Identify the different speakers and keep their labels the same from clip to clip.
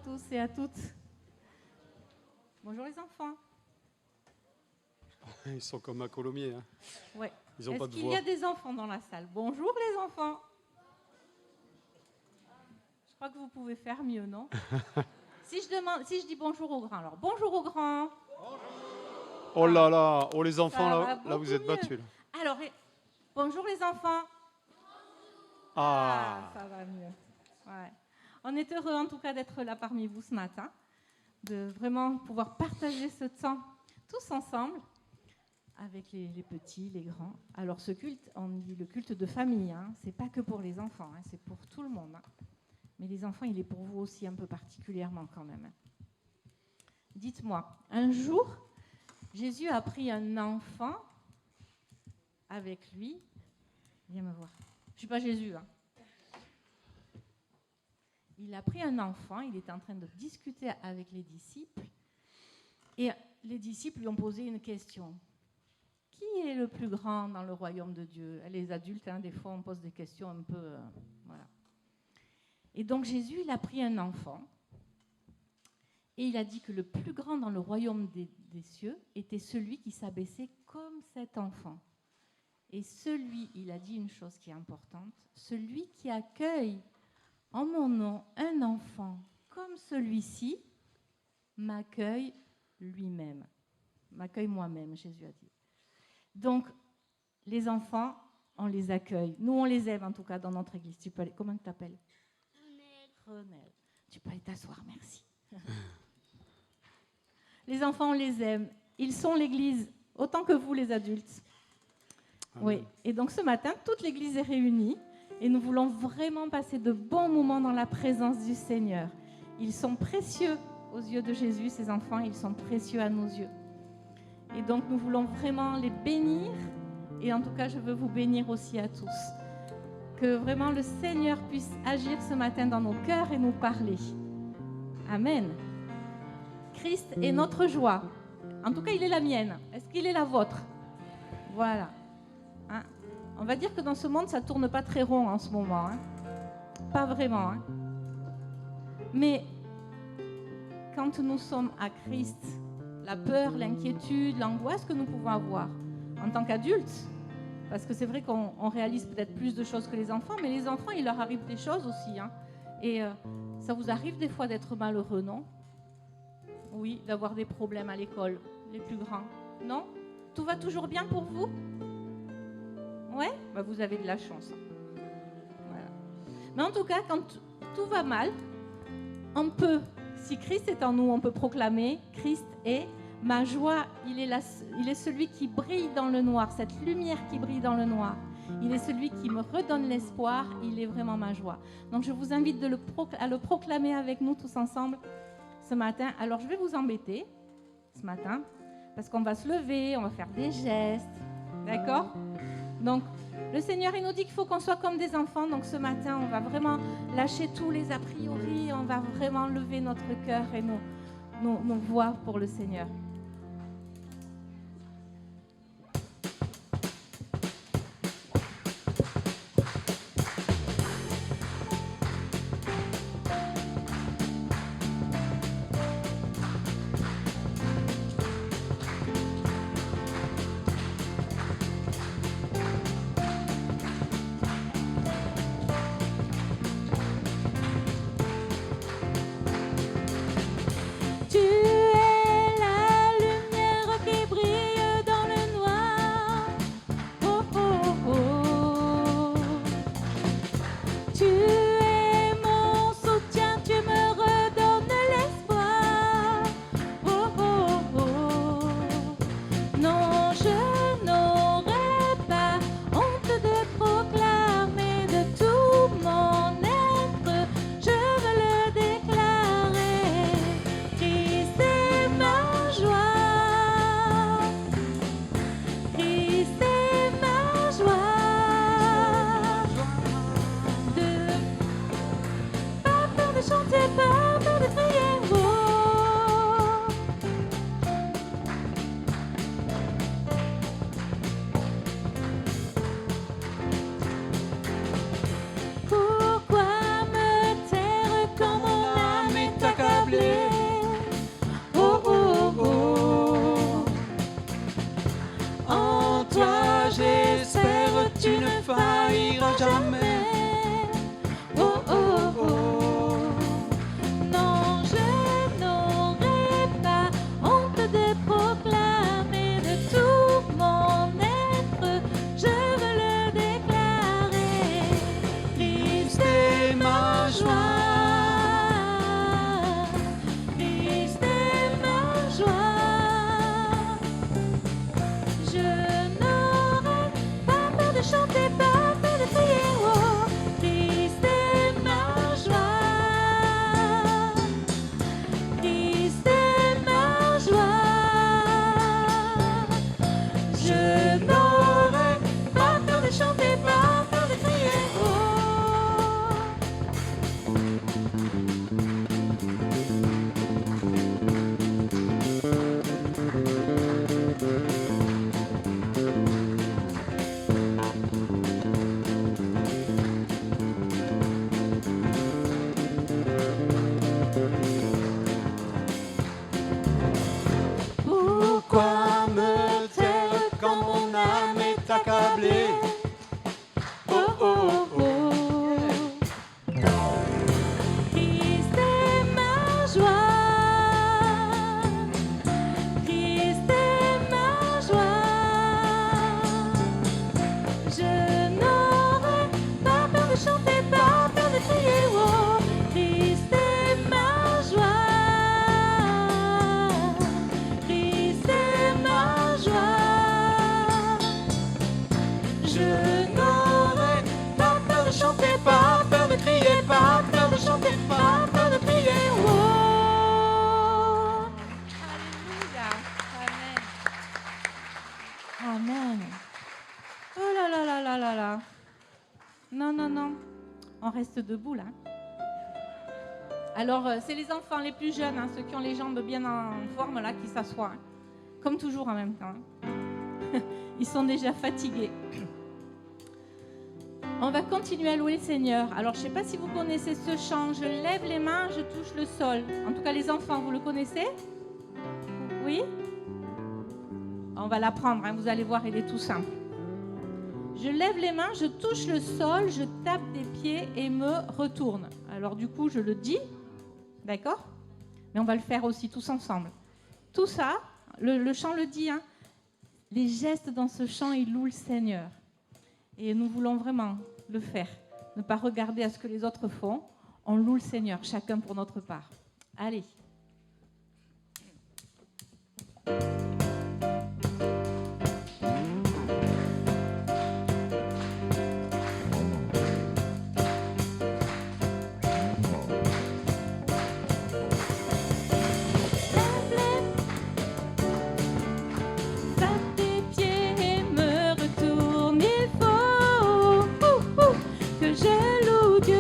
Speaker 1: tous et à toutes. Bonjour les enfants.
Speaker 2: Ils sont comme à Colomiers. Hein.
Speaker 1: Ouais.
Speaker 2: Ils n'ont pas de voix.
Speaker 1: Est-ce qu'il y a des enfants dans la salle? Bonjour les enfants. Je crois que vous pouvez faire mieux, non? Si je dis bonjour aux grands, alors bonjour aux grands.
Speaker 2: Oh là là, oh les enfants, là vous êtes
Speaker 1: mieux.
Speaker 2: battus. Là.
Speaker 1: Alors, bonjour les enfants. Ça va mieux. Ouais. On est heureux en tout cas d'être là parmi vous ce matin, de vraiment pouvoir partager ce temps tous ensemble avec les petits, les grands. Alors ce culte, on dit le culte de famille, hein, c'est pas que pour les enfants, hein, c'est pour tout le monde. Hein. Mais les enfants, il est pour vous aussi un peu particulièrement quand même. Dites-moi, un jour, Jésus a pris un enfant avec lui. Viens me voir. Je ne suis pas Jésus. Hein. Il a pris un enfant, il était en train de discuter avec les disciples. Et les disciples lui ont posé une question. Qui est le plus grand dans le royaume de Dieu? Les adultes, hein, des fois, on pose des questions un peu... voilà. Et donc Jésus, il a pris un enfant. Et il a dit que le plus grand dans le royaume des cieux était celui qui s'abaissait comme cet enfant. Et il a dit une chose qui est importante, celui qui accueille en mon nom un enfant comme celui-ci, m'accueille lui-même. M'accueille moi-même, Jésus a dit. Donc, les enfants, on les accueille. Nous, on les aime en tout cas dans notre église. Comment tu t'appelles? Renelle. Tu peux aller t'asseoir, merci. Les enfants, on les aime. Ils sont l'église autant que vous, les adultes. Amen. Oui. Et donc ce matin, toute l'église est réunie et nous voulons vraiment passer de bons moments dans la présence du Seigneur. Ils sont précieux aux yeux de Jésus, ces enfants, ils sont précieux à nos yeux. Et donc nous voulons vraiment les bénir et en tout cas, je veux vous bénir aussi à tous. Que vraiment le Seigneur puisse agir ce matin dans nos cœurs et nous parler. Amen. Christ est notre joie. En tout cas, il est la mienne. Est-ce qu'il est la vôtre? Voilà. Hein? On va dire que dans ce monde, ça ne tourne pas très rond en ce moment. Hein? Pas vraiment. Hein? Mais quand nous sommes à Christ, la peur, l'inquiétude, l'angoisse que nous pouvons avoir en tant qu'adultes, parce que c'est vrai qu'on réalise peut-être plus de choses que les enfants, mais les enfants, il leur arrive des choses aussi. Hein? Et ça vous arrive des fois d'être malheureux, non? Oui, d'avoir des problèmes à l'école, les plus grands. Non? Tout va toujours bien pour vous? Ouais? Bah vous avez de la chance. Voilà. Mais en tout cas, quand tout va mal, on peut, si Christ est en nous, on peut proclamer Christ est ma joie. Il est celui qui brille dans le noir, cette lumière qui brille dans le noir. Il est celui qui me redonne l'espoir. Il est vraiment ma joie. Donc je vous invite à le proclamer avec nous tous ensemble ce matin. Alors je vais vous embêter ce matin parce qu'on va se lever, on va faire des gestes. D'accord? Donc, le Seigneur, il nous dit qu'il faut qu'on soit comme des enfants. Donc, ce matin, on va vraiment lâcher tous les a priori. On va vraiment lever notre cœur et nos voix pour le Seigneur. Tu es la chanter, pas peur de crier, oh, Christ est ma joie, Christ est ma joie. Je n'aurai pas peur de chanter, pas peur de crier, pas peur de chanter, pas peur de crier, oh. Alléluia. Amen. Amen. Oh là là là là là là. Non, non, non. On reste debout là. Alors, c'est les enfants les plus jeunes, hein, ceux qui ont les jambes bien en forme là, qui s'assoient. Hein. Comme toujours en même temps. Hein. Ils sont déjà fatigués. On va continuer à louer le Seigneur. Alors, je ne sais pas si vous connaissez ce chant. Je lève les mains, je touche le sol. En tout cas, les enfants, vous le connaissez? Oui? On va l'apprendre, hein, vous allez voir, il est tout simple. Je lève les mains, je touche le sol, je tape des pieds et me retourne. Alors du coup, je le dis, d'accord? Mais on va le faire aussi tous ensemble. Tout ça, le chant le dit, hein, les gestes dans ce chant, ils louent le Seigneur. Et nous voulons vraiment le faire. Ne pas regarder à ce que les autres font. On loue le Seigneur, chacun pour notre part. Allez. Je loue Dieu.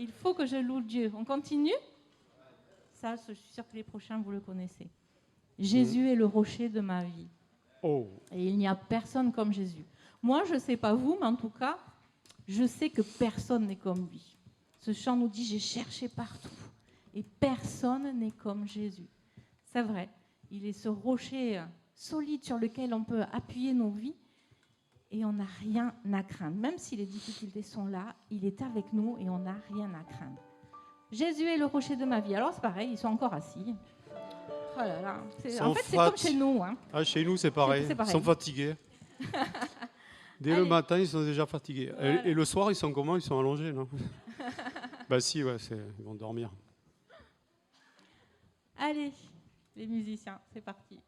Speaker 1: Il faut que je loue Dieu. On continue ? Ça, je suis sûre que les prochains, vous le connaissez. Jésus est le rocher de ma vie.
Speaker 2: Oh.
Speaker 1: Et il n'y a personne comme Jésus. Moi, je ne sais pas vous, mais en tout cas, je sais que personne n'est comme lui. Ce chant nous dit « J'ai cherché partout et personne n'est comme Jésus ». C'est vrai, il est ce rocher solide sur lequel on peut appuyer nos vies et on n'a rien à craindre. Même si les difficultés sont là, il est avec nous et on n'a rien à craindre. Jésus est le rocher de ma vie. Alors c'est pareil, ils sont encore assis. Oh là là. En fait, c'est comme chez nous. Hein.
Speaker 2: Ah, chez nous, c'est pareil.
Speaker 1: C'est pareil.
Speaker 2: Ils sont fatigués. Dès le matin, ils sont déjà fatigués. Voilà. Et le soir, ils sont comment ? Ils sont allongés, non ? Bah si, ouais, ils vont dormir.
Speaker 1: Allez, les musiciens, c'est parti.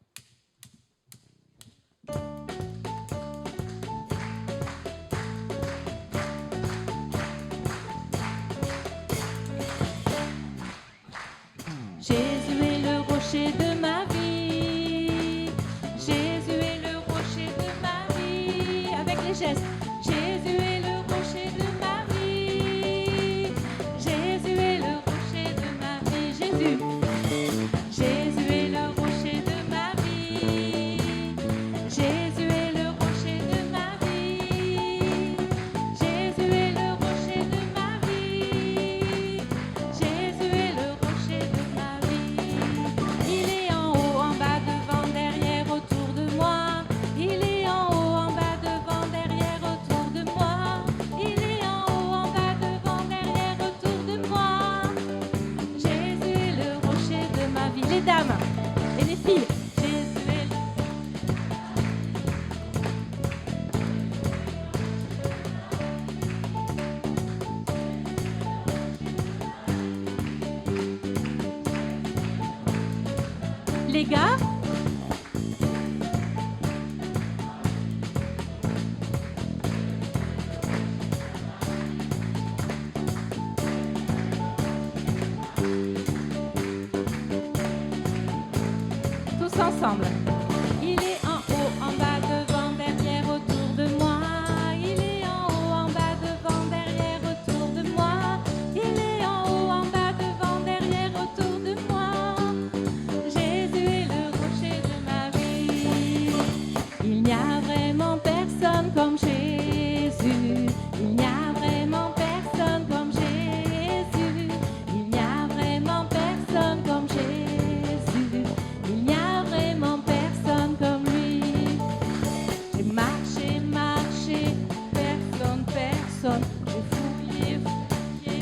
Speaker 1: Jésus est le rocher de ma vie. Jésus est le rocher de ma vie. Avec les gestes. Jésus est le rocher de ma vie. Jésus est le rocher de ma vie. Jésus. Jésus est le rocher de ma vie. Jésus est le rocher de ma vie. Jésus est le rocher de ma vie. Jésus est le rocher de ma vie. Il est en haut, en bas, devant, derrière, autour de moi. Il est en haut, en bas, devant, derrière, autour de moi. Il est en haut, en bas, devant, derrière, autour de moi. Jésus est le rocher de ma vie. Les dames et les filles. Jésus est le... Les gars, tous ensemble. Il est en haut, en bas, devant, derrière, autour de moi. Il est en haut, en bas, devant, derrière, autour de moi. Il est en haut, en bas, devant, derrière, autour de moi. Jésus est le rocher de ma vie. Il n'y a vraiment personne comme Jésus. Il n'y a vraiment personne comme Jésus. Il n'y a vraiment personne comme Jésus. Il n'y a vraiment personne comme lui. J'ai marché, marché, personne, personne. J'ai fouillé, fouillé,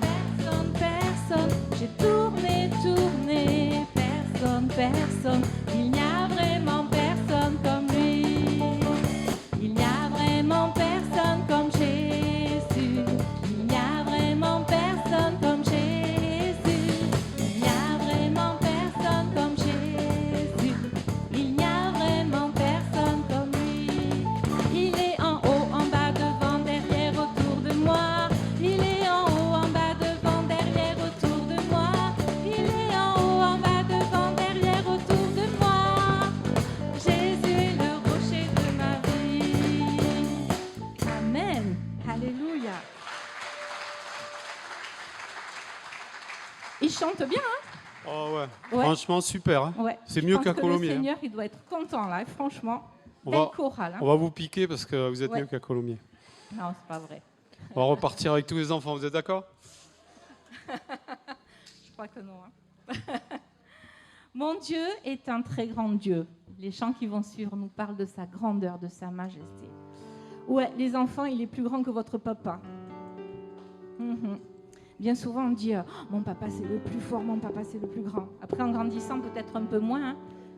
Speaker 1: personne, personne. J'ai tourné, tourné, personne, personne. Il n'y a vraiment personne comme lui. Il n'y a vraiment personne comme Jésus. Il n'y a vraiment personne comme Jésus. Il n'y a vraiment personne comme Jésus. Il n'y a vraiment personne comme lui. Il est en haut, en bas, devant, derrière, autour de moi. Il est en haut, en bas, devant, derrière, autour de moi. Il est en haut, en bas, devant, derrière, autour de moi. Jésus est le rocher de ma vie. Amen. Alléluia. Il chante bien, hein?
Speaker 2: Oh ouais.
Speaker 1: Ouais.
Speaker 2: Franchement, super. Hein.
Speaker 1: Ouais.
Speaker 2: C'est
Speaker 1: Je
Speaker 2: mieux
Speaker 1: pense
Speaker 2: qu'à
Speaker 1: que
Speaker 2: Colomiers.
Speaker 1: Le
Speaker 2: Hein.
Speaker 1: Seigneur, il doit être content là, franchement.
Speaker 2: On
Speaker 1: Belle
Speaker 2: va-
Speaker 1: chorale. Hein.
Speaker 2: On va vous piquer parce que vous êtes
Speaker 1: Ouais.
Speaker 2: mieux qu'à Colomiers.
Speaker 1: Non, c'est pas vrai.
Speaker 2: On va repartir avec tous les enfants, vous êtes d'accord ?
Speaker 1: Je crois que non. Hein. Mon Dieu est un très grand Dieu. Les chants qui vont suivre nous parlent de sa grandeur, de sa majesté. Ouais, les enfants, il est plus grand que votre papa. Mhm. Bien souvent, on dit mon papa, c'est le plus fort, mon papa, c'est le plus grand. Après, en grandissant, peut-être un peu moins. Hein.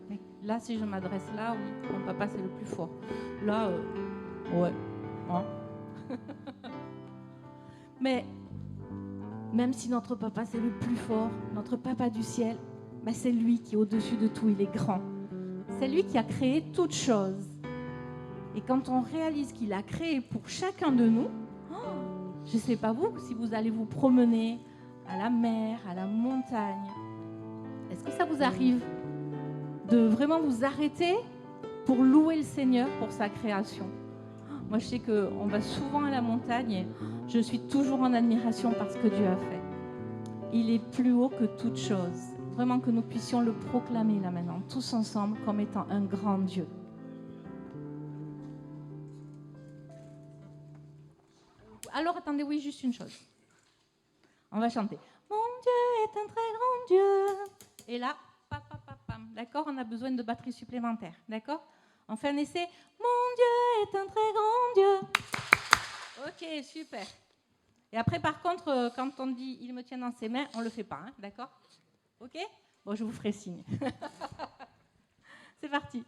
Speaker 1: Mais là, si je m'adresse là, oui, mon papa, c'est le plus fort. Là, ouais. Hein. Mais même si notre papa, c'est le plus fort, notre papa du ciel, ben c'est lui qui est au-dessus de tout, il est grand. C'est lui qui a créé toutes choses. Et quand on réalise qu'il a créé pour chacun de nous, je ne sais pas vous, si vous allez vous promener à la mer, à la montagne, est-ce que ça vous arrive de vraiment vous arrêter pour louer le Seigneur pour sa création ? Moi, je sais qu'on va souvent à la montagne et je suis toujours en admiration par ce que Dieu a fait. Il est plus haut que toute chose. Vraiment que nous puissions le proclamer là maintenant, tous ensemble, comme étant un grand Dieu. Alors, attendez, oui, juste une chose. On va chanter. Mon Dieu est un très grand Dieu. Et là, pam, pam, pam, pam. D'accord, on a besoin de batterie supplémentaire. D'accord? On fait un essai. Mon Dieu est un très grand Dieu. Ok, super. Et après, par contre, quand on dit « il me tient dans ses mains », on ne le fait pas, hein, d'accord? Ok? Bon, je vous ferai signe. C'est parti.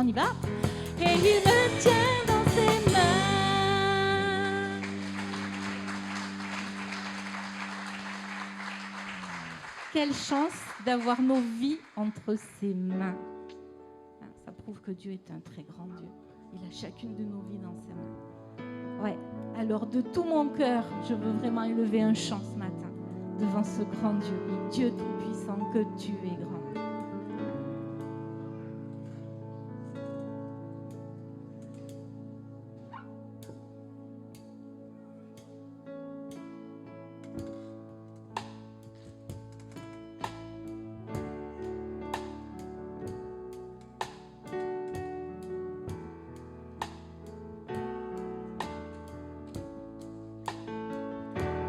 Speaker 1: On y va. Et il me tient dans ses mains. Quelle chance d'avoir nos vies entre ses mains. Ça prouve que Dieu est un très grand Dieu. Il a chacune de nos vies dans ses mains. Ouais. Alors de tout mon cœur, je veux vraiment élever un chant ce matin devant ce grand Dieu. Et Dieu tout-puissant, que tu es grand.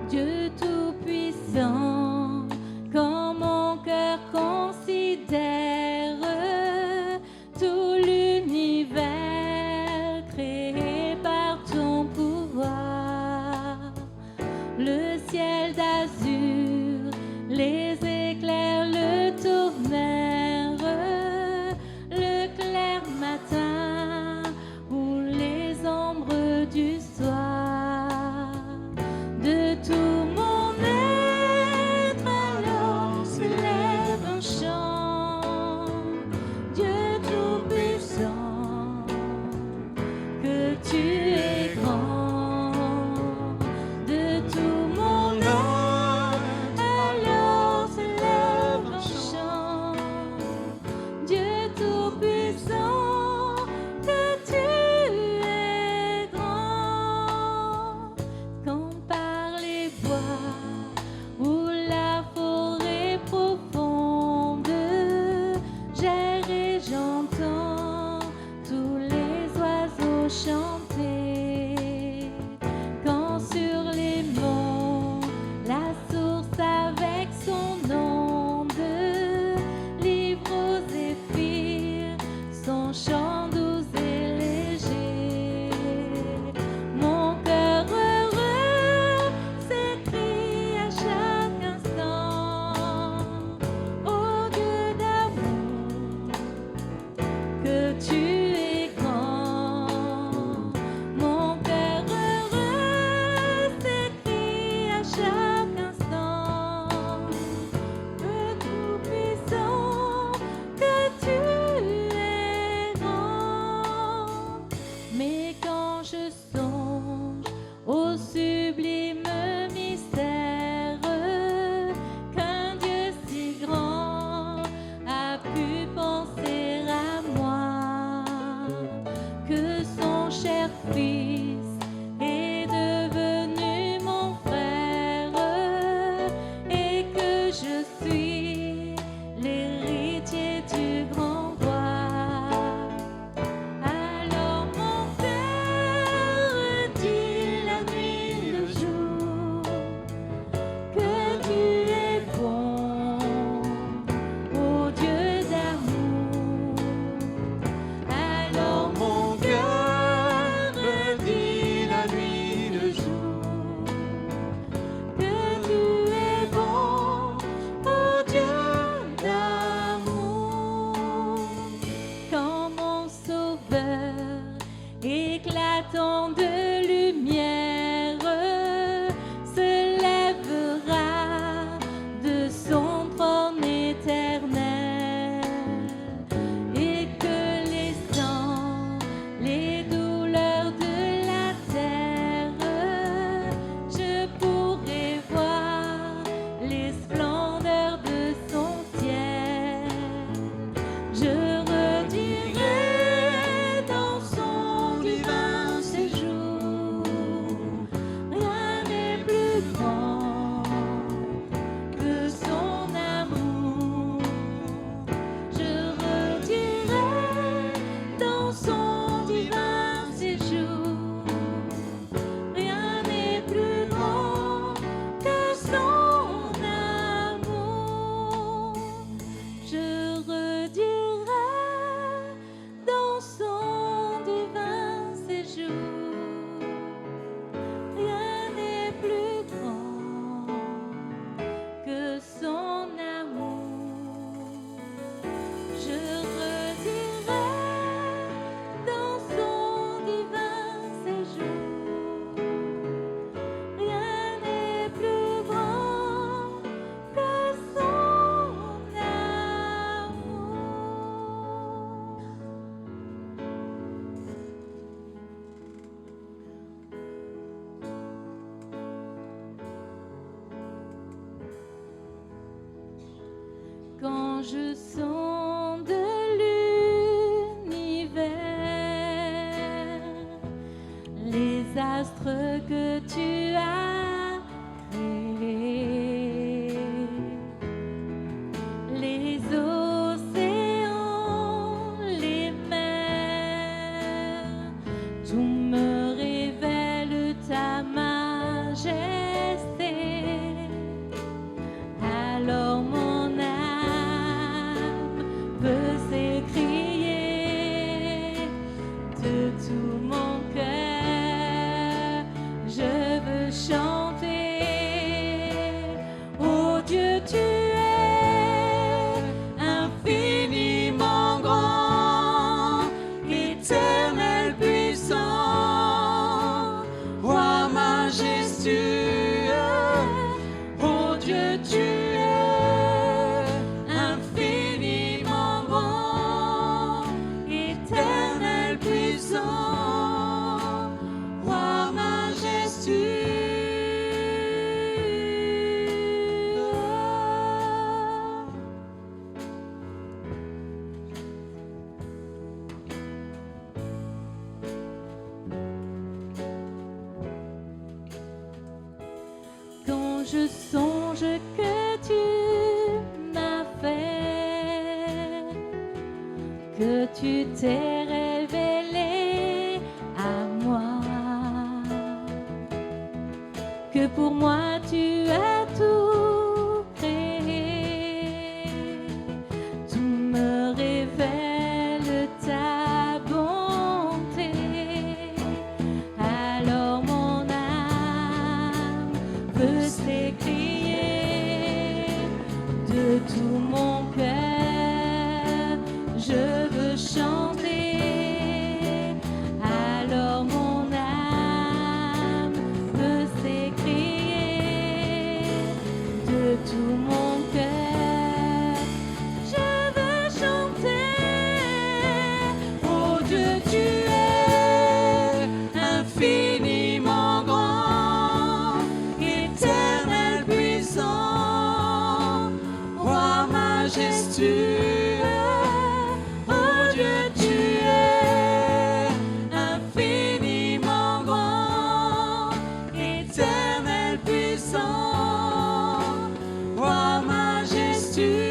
Speaker 1: Dieu tout-puissant, quand mon cœur conscient j'entends tous les oiseaux chanter. Quand sur les monts, la source avec son onde livre aux zéphyrs son chant doux et léger. Mon cœur heureux s'écrie à chaque instant: ô Dieu d'amour, que tu es grand. Mon cœur heureux s'écrie à chaque instant: le Tout-Puissant, que tu es grand. Mais quand je songe au sublime mystère qu'un Dieu si grand a pu penser à moi, que son cher Fils est devenu mon frère et que je suis l'héritier du grand roi. Alors mon cœur dit la nuit le jour que tu es bon, ô Dieu d'amour. Alors mon cœur dit la nuit le jour que tu es bon, ô Dieu d'amour. Quand mon Sauveur éclatant de lumière se lèvera de son trône éternel, et que les sangs, les douleurs de la terre, je pourrai voir les splendeurs de son ciel. Je redirai dans son divin séjour: rien n'est plus grand que son amour. Je redirai dans son divin séjour: rien n'est plus grand que son amour. Je redirai dans son divin séjour: rien n'est plus grand que son amour. Je redirai dans son divin séjour: rien n'est plus grand que son amour. Quand je sonde l'univers, les astres que tu as créés, les océans, les mers, tout me révèle ta majesté. Alors mon âme peut s'écrier de tout mon cœur. Je veux chanter: ô Dieu, tu es infiniment grand, éternel puissant, roi majestueux. Ô Dieu, tu es infiniment grand, éternel puissant, roi majestueux. Quand je songe que tu m'as fait, que tu t'es révélé à moi, que pour moi tu as tout créé, tout me révèle ta bonté. Alors mon âme veut s'écrier de tout mon cœur, je veux chanter. Alors mon âme veut s'écrier de tout mon cœur, je veux chanter. Oh Dieu, tu es infiniment grand, éternel puissant, roi majestueux. Oh Dieu, tu es infiniment grand, éternel puissant, roi majestueux.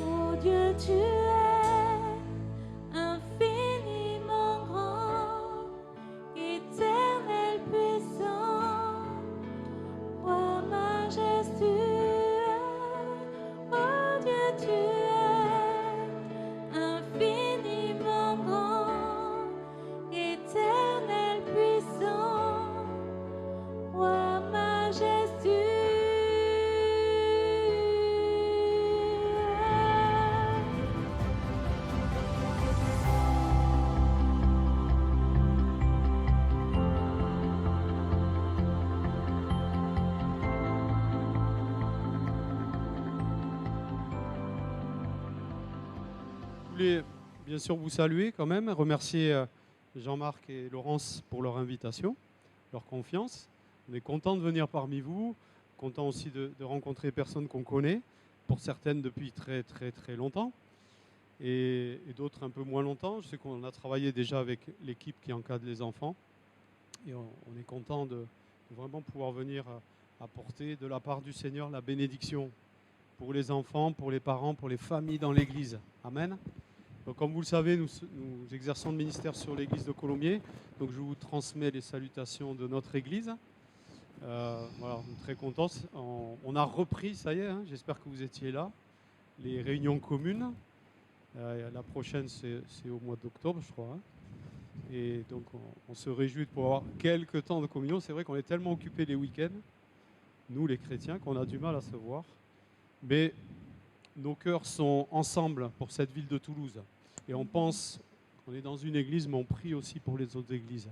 Speaker 1: Oh Dieu, tu es infiniment grand, éternel puissant, roi majestueux. Oh Dieu, tu es infiniment grand, éternel puissant, roi majestueux.
Speaker 2: Je voulais bien sûr vous saluer quand même, remercier Jean-Marc et Laurence pour leur invitation, leur confiance. On est content de venir parmi vous, content aussi de rencontrer des personnes qu'on connaît, pour certaines depuis très très très longtemps et d'autres un peu moins longtemps. Je sais qu'on a travaillé déjà avec l'équipe qui encadre les enfants et on est content de vraiment pouvoir venir apporter de la part du Seigneur la bénédiction pour les enfants, pour les parents, pour les familles dans l'Église. Amen. Donc, comme vous le savez, nous exerçons le ministère sur l'Église de Colombier. Donc je vous transmets les salutations de notre Église. Voilà, on est très contents. On a repris, ça y est, hein, j'espère que vous étiez là, les réunions communes. La prochaine, c'est au mois d'octobre, je crois. Hein. Et donc on se réjouit de pouvoir avoir quelques temps de communion. C'est vrai qu'on est tellement occupés les week-ends, nous les chrétiens, qu'on a du mal à se voir. Mais nos cœurs sont ensemble pour cette ville de Toulouse. Et on pense, on est dans une église, mais on prie aussi pour les autres églises.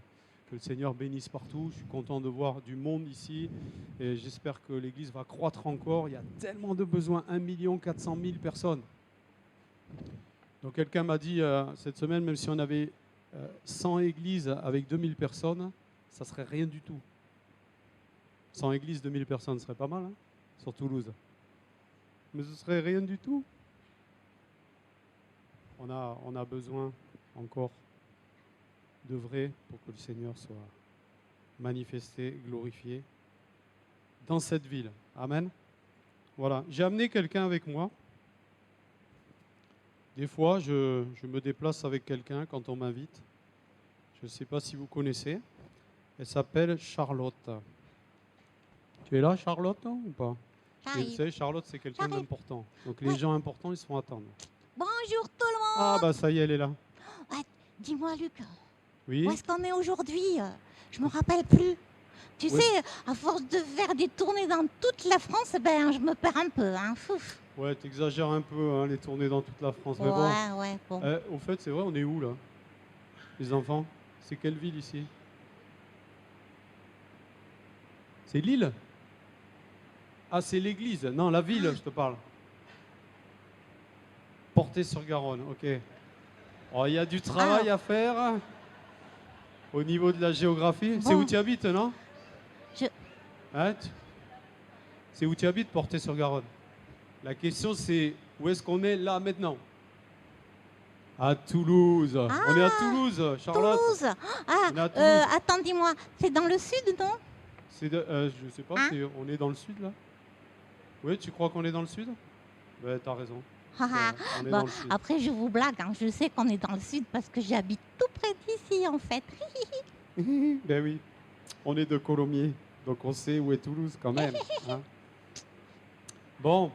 Speaker 2: Que le Seigneur bénisse partout. Je suis content de voir du monde ici. Et j'espère que l'église va croître encore. Il y a tellement de besoins, 1 400 000 personnes. Donc quelqu'un m'a dit cette semaine, même si on avait 100 églises avec 2000 personnes, ça serait rien du tout. 100 églises, 2000 personnes, ce serait pas mal, hein, sur Toulouse. Mais ce serait rien du tout. On a besoin encore d'œuvrer pour que le Seigneur soit manifesté, glorifié dans cette ville. Amen. Voilà, j'ai amené quelqu'un avec moi. Des fois, je me déplace avec quelqu'un quand on m'invite. Je ne sais pas si vous connaissez. Elle s'appelle Charlotte. Tu es là, Charlotte, non, ou pas? Et vous
Speaker 3: J'arrive.
Speaker 2: savez, Charlotte, c'est quelqu'un
Speaker 3: J'arrive.
Speaker 2: d'important. Donc les
Speaker 3: Ouais.
Speaker 2: gens importants, ils se font attendre.
Speaker 3: Bonjour tout le monde.
Speaker 2: Ah bah ça y est, elle est là.
Speaker 3: Dis-moi Luc,
Speaker 2: Oui.
Speaker 3: où est-ce qu'on est aujourd'hui? Je me rappelle plus. Tu
Speaker 2: Ouais.
Speaker 3: sais, à force de faire des tournées dans toute la France, ben je me perds un peu. Hein. Fouf.
Speaker 2: Ouais, t'exagères un peu, hein, les tournées dans toute la France. Mais bon,
Speaker 3: Ouais, bon.
Speaker 2: au fait, c'est vrai, on est où là? Les enfants? C'est quelle ville ici? C'est Lille? Ah, c'est l'église. Non, la ville, je te parle. Portée-sur-Garonne, ok. Oh, il y a du travail à faire au niveau de la géographie. C'est
Speaker 3: Bon.
Speaker 2: où tu habites, non?
Speaker 3: Je-
Speaker 2: Hein, c'est où tu habites, Portée-sur-Garonne? La question, c'est où est-ce qu'on est là maintenant? À Toulouse. On est à Toulouse, Charlotte.
Speaker 3: Toulouse. Ah,
Speaker 2: On est à Toulouse.
Speaker 3: attends, dis-moi, c'est dans le sud, non?
Speaker 2: Je sais pas,
Speaker 3: Hein?
Speaker 2: on est dans le sud là? Oui, tu crois qu'on est dans le sud? Ben, t'as raison.
Speaker 3: Ah, ah.
Speaker 2: On est
Speaker 3: Bon,
Speaker 2: dans le sud.
Speaker 3: après, je vous blague, hein, je sais qu'on est dans le sud parce que j'habite tout près d'ici, en fait.
Speaker 2: Ben oui, on est de Colomiers, donc on sait où est Toulouse quand même. Hein. Bon.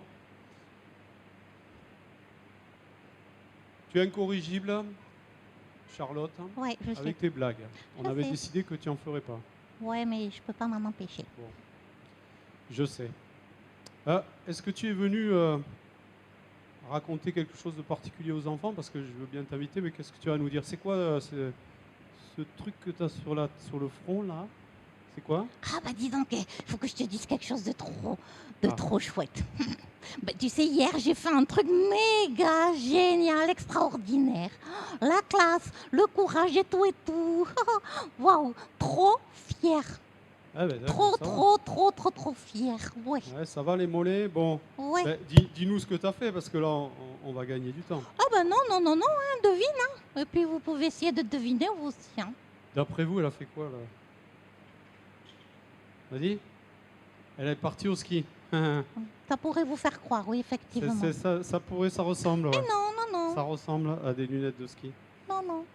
Speaker 2: Tu es incorrigible, Charlotte, hein,
Speaker 3: Ouais, je sais.
Speaker 2: avec tes blagues. On
Speaker 3: Je
Speaker 2: avait
Speaker 3: sais.
Speaker 2: décidé que tu en ferais pas.
Speaker 3: Ouais, mais je peux pas m'en empêcher.
Speaker 2: Je sais. Est-ce que tu es venu raconter quelque chose de particulier aux enfants? Parce que je veux bien t'inviter, mais qu'est-ce que tu vas nous dire? C'est quoi ce truc que tu as sur le front là? C'est quoi?
Speaker 3: Ah bah dis donc, il faut que je te dise quelque chose de
Speaker 2: Ah.
Speaker 3: trop chouette. Bah, tu sais, hier, j'ai fait un truc méga génial, extraordinaire. La classe, le courage et tout et tout. Waouh, trop fière.
Speaker 2: Ah ben,
Speaker 3: Trop,
Speaker 2: ça va.
Speaker 3: trop fière. Ouais,
Speaker 2: Ouais, ça va les mollets? Bon,
Speaker 3: ouais.
Speaker 2: ben, dis-nous ce que tu as fait, parce que là, on va gagner du temps.
Speaker 3: Ah bah non, hein, devine. Hein. Et puis vous pouvez essayer de deviner vous aussi. Hein.
Speaker 2: D'après vous, elle a fait quoi là? Vas-y. Elle est partie au ski.
Speaker 3: Ça pourrait vous faire croire, oui, effectivement.
Speaker 2: Ça ressemble. Ouais.
Speaker 3: Non,
Speaker 2: Ça ressemble à des lunettes de ski.
Speaker 3: non.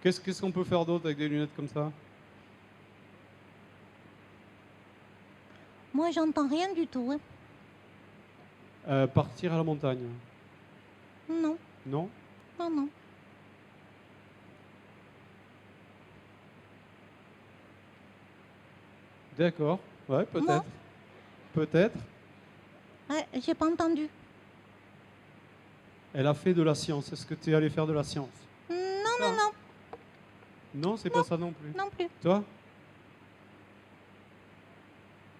Speaker 2: Qu'est-ce qu'on peut faire d'autre avec des lunettes comme ça?
Speaker 3: Moi, j'entends rien du tout. Hein.
Speaker 2: Partir à la montagne.
Speaker 3: Non,
Speaker 2: Non?
Speaker 3: non.
Speaker 2: D'accord. Ouais, peut-être.
Speaker 3: Non.
Speaker 2: Peut-être.
Speaker 3: Ouais, j'ai pas entendu.
Speaker 2: Elle a fait de la science. Est-ce que tu es allé faire de la science?
Speaker 3: Non,
Speaker 2: Non, c'est pas ça non plus.
Speaker 3: non plus.
Speaker 2: Toi?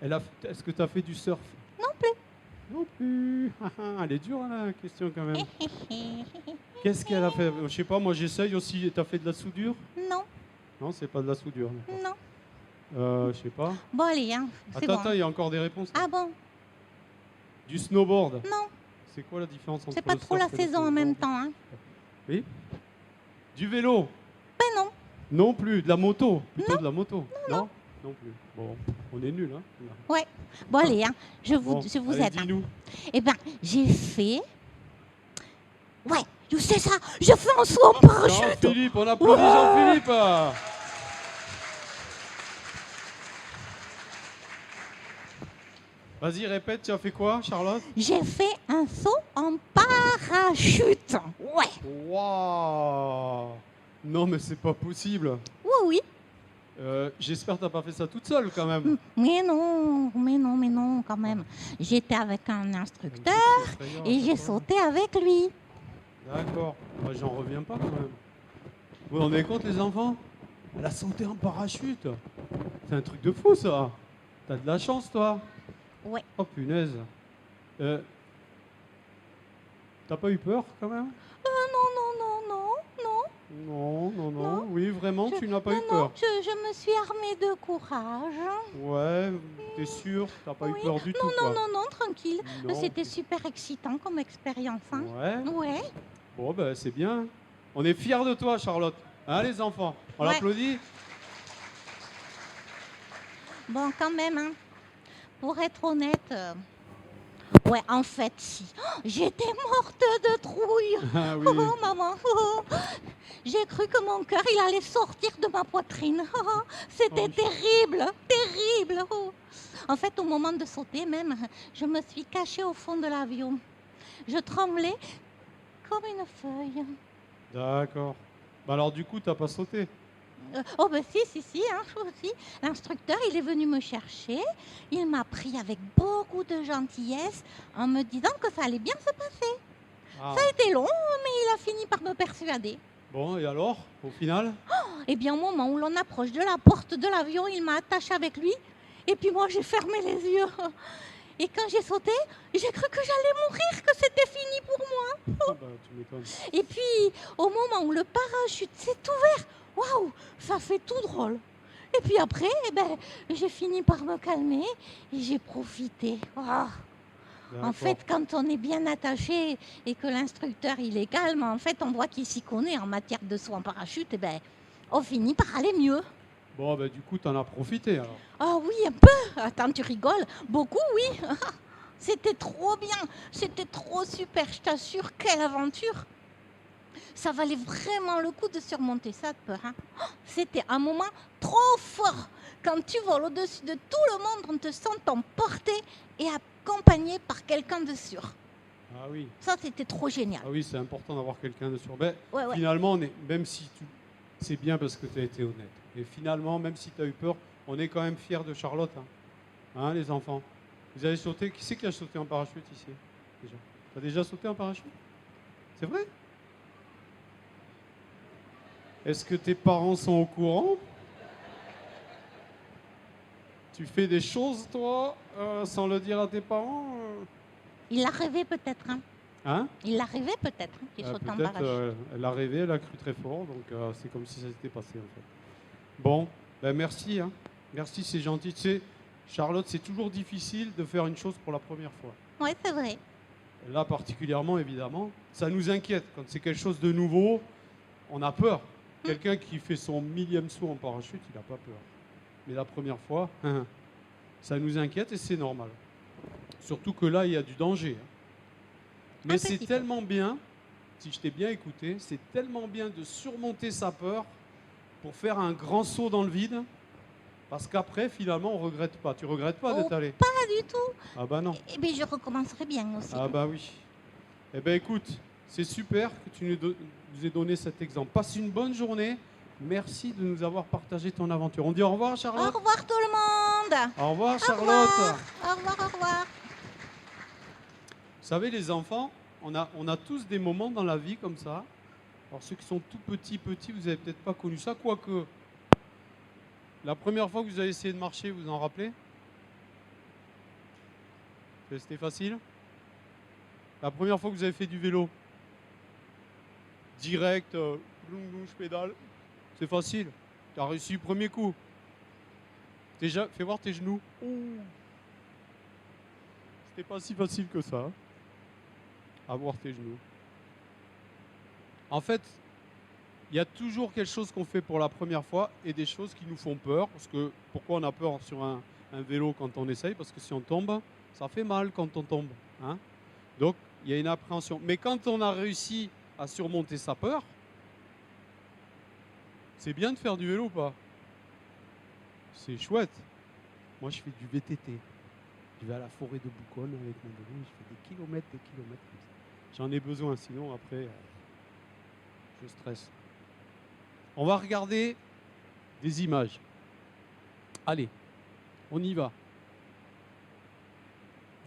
Speaker 2: Est-ce que tu as fait du surf?
Speaker 3: Non plus.
Speaker 2: Non plus. Elle est dure la question quand même. Qu'est-ce qu'elle a fait? Je sais pas, moi j'essaye aussi. Tu as fait de la soudure?
Speaker 3: Non,
Speaker 2: Non, c'est pas de la soudure. d'accord.
Speaker 3: non.
Speaker 2: Je sais pas.
Speaker 3: Bon, allez, hein, c'est
Speaker 2: Attends,
Speaker 3: bon.
Speaker 2: attends, il y a encore des réponses. là.
Speaker 3: Ah bon?
Speaker 2: Du snowboard.
Speaker 3: Non,
Speaker 2: C'est quoi la différence entre
Speaker 3: c'est pas
Speaker 2: le
Speaker 3: trop la
Speaker 2: surf et le
Speaker 3: saison en même
Speaker 2: snowboard?
Speaker 3: temps. Hein.
Speaker 2: Oui. Du vélo.
Speaker 3: Ben non.
Speaker 2: Non plus. De la moto. Plutôt de la moto. Non. Non plus. Bon, on est nuls, hein.
Speaker 3: Ouais. Bon, allez, hein, je vous
Speaker 2: Bon, allez,
Speaker 3: aide. Hein.
Speaker 2: dis-nous.
Speaker 3: Eh ben, j'ai fait... Ouais, je sais ça, je fais un saut en parachute.
Speaker 2: Jean-Philippe, on applaudit Jean-Philippe. Vas-y, répète, tu as fait quoi, Charlotte?
Speaker 3: J'ai fait un saut en parachute. Ouais.
Speaker 2: Waouh! Non, mais c'est pas possible.
Speaker 3: Oui.
Speaker 2: J'espère que t'as pas fait ça toute seule quand même.
Speaker 3: Mais non, quand même. J'étais avec un instructeur et j'ai sauté avec lui.
Speaker 2: D'accord. Moi, j'en reviens pas quand même. Vous vous rendez compte, les enfants? Elle a sauté en parachute. C'est un truc de fou, ça. T'as de la chance, toi.
Speaker 3: Ouais.
Speaker 2: Oh, punaise. T'as pas eu peur quand même?
Speaker 3: Non.
Speaker 2: Non. Oui, vraiment, tu n'as pas eu
Speaker 3: Non,
Speaker 2: peur.
Speaker 3: je me suis armée de courage.
Speaker 2: Ouais, t'es sûr? T'as pas eu
Speaker 3: Oui.
Speaker 2: peur du tout, quoi.
Speaker 3: Non, tranquille.
Speaker 2: Non.
Speaker 3: C'était super excitant comme expérience. Hein.
Speaker 2: Ouais.
Speaker 3: Ouais.
Speaker 2: Bon, ben c'est bien. On est fiers de toi, Charlotte. Hein, les enfants? On
Speaker 3: Ouais.
Speaker 2: l'applaudit?
Speaker 3: Bon, quand même, hein. Pour être honnête, Ouais, en fait, si. Oh, j'étais morte de trouille.
Speaker 2: Ah oui.
Speaker 3: Oh, maman. Oh. J'ai cru que mon cœur, il allait sortir de ma poitrine. Oh, c'était
Speaker 2: Oh,
Speaker 3: terrible, terrible. Oh. En fait, au moment de sauter même, je me suis cachée au fond de l'avion. Je tremblais comme une feuille.
Speaker 2: d'accord. Bah alors du coup, t'as pas sauté.
Speaker 3: Oh ben si, hein, aussi. L'instructeur, il est venu me chercher. Il m'a pris avec beaucoup de gentillesse en me disant que ça allait bien se passer.
Speaker 2: Ah.
Speaker 3: C'était long, mais il a fini par me persuader.
Speaker 2: Bon, et alors, au final?
Speaker 3: Et bien au moment où l'on approche de la porte de l'avion, il m'a attachée avec lui. Et puis moi, j'ai fermé les yeux. Et quand j'ai sauté, j'ai cru que j'allais mourir, que c'était fini pour moi.
Speaker 2: Ah bah, tu m'étonnes.
Speaker 3: Et puis, au moment où le parachute s'est ouvert, waouh, ça fait tout drôle. Et puis après, eh ben, j'ai fini par me calmer et j'ai profité. Ah. En
Speaker 2: D'accord.
Speaker 3: fait, quand on est bien attaché et que l'instructeur il est calme, en fait, on voit qu'il s'y connaît en matière de saut en parachute, et ben, on finit par aller mieux.
Speaker 2: Bon, bah du coup, t'en as profité alors.
Speaker 3: Ah oui, un peu. Attends, tu rigoles. Beaucoup, oui. C'était trop bien. C'était trop super, je t'assure. Quelle aventure. Ça valait vraiment le coup de surmonter cette peur. Hein. C'était un moment trop fort. Quand tu voles au-dessus de tout le monde, on te sent emporté et accompagné par quelqu'un de sûr.
Speaker 2: Ah oui.
Speaker 3: Ça, c'était trop génial.
Speaker 2: Ah oui, c'est important d'avoir quelqu'un de sûr. Ben,
Speaker 3: Ouais, ouais.
Speaker 2: finalement, même si c'est bien parce que tu as été honnête. Et finalement, même si tu as eu peur, on est quand même fiers de Charlotte. Hein, les enfants? Vous avez sauté? Qui c'est qui a sauté en parachute ici? Déjà. Tu as déjà sauté en parachute? C'est vrai? Est-ce que tes parents sont au courant? Tu fais des choses, toi, sans le dire à tes parents?
Speaker 3: Il l'a rêvé peut-être. Hein.
Speaker 2: Hein?
Speaker 3: Il l'a rêvé peut-être. Hein, qu'il saute en
Speaker 2: Peut-être,
Speaker 3: parachute.
Speaker 2: elle a rêvé, elle a cru très fort, donc c'est comme si ça s'était passé en fait. Bon, ben merci, hein. Merci, c'est gentil. Tu sais, Charlotte, c'est toujours difficile de faire une chose pour la première fois.
Speaker 3: Oui, c'est vrai.
Speaker 2: Là, particulièrement, évidemment, ça nous inquiète. Quand c'est quelque chose de nouveau, on a peur. Quelqu'un qui fait son 1000e saut en parachute, il n'a pas peur. Mais la première fois, ça nous inquiète et c'est normal. Surtout que là, il y a du danger. Hein. Mais c'est tellement bien, si je t'ai bien écouté, c'est tellement bien de surmonter sa peur pour faire un grand saut dans le vide. Parce qu'après, finalement, on ne regrette pas. Tu ne regrettes pas d'être allé?
Speaker 3: Pas du tout.
Speaker 2: Ah bah non.
Speaker 3: Et bien, je recommencerai bien aussi.
Speaker 2: Ah bah oui. Eh ben écoute, c'est super que tu nous aies donné cet exemple. Passe une bonne journée. Merci de nous avoir partagé ton aventure. On dit au revoir, Charlotte?
Speaker 3: Au revoir tout le monde.
Speaker 2: Au revoir, Charlotte.
Speaker 3: Au revoir, au revoir.
Speaker 2: Vous savez, les enfants, on a tous des moments dans la vie comme ça. Alors ceux qui sont tout petits, vous n'avez peut-être pas connu ça, quoique la première fois que vous avez essayé de marcher, vous en rappelez? C'était facile? La première fois que vous avez fait du vélo, direct, je pédale, c'est facile. Tu as réussi le premier coup. Déjà, fais voir tes genoux. C'était pas si facile que ça. Hein, à voir tes genoux. En fait, il y a toujours quelque chose qu'on fait pour la première fois et des choses qui nous font peur. Parce que pourquoi on a peur sur un vélo quand on essaye? Parce que si on tombe, ça fait mal quand on tombe. Hein, donc, il y a une appréhension. Mais quand on a réussi à surmonter sa peur, c'est bien de faire du vélo ou pas? C'est chouette. Moi, je fais du VTT. Je vais à la forêt de Bouconne avec mon vélo. Je fais des kilomètres comme ça. J'en ai besoin, sinon après, je stresse. On va regarder des images. Allez, on y va.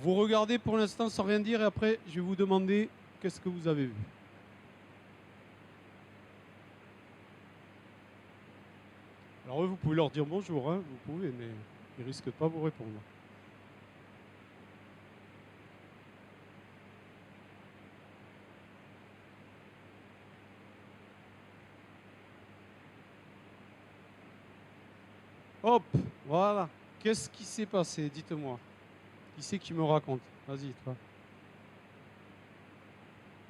Speaker 2: Vous regardez pour l'instant sans rien dire et après, je vais vous demander qu'est-ce que vous avez vu. Alors eux, vous pouvez leur dire bonjour, hein, vous pouvez, mais ils ne risquent pas de vous répondre. Hop, voilà. Qu'est-ce qui s'est passé? Dites-moi. Qui c'est qui me raconte? Vas-y, toi.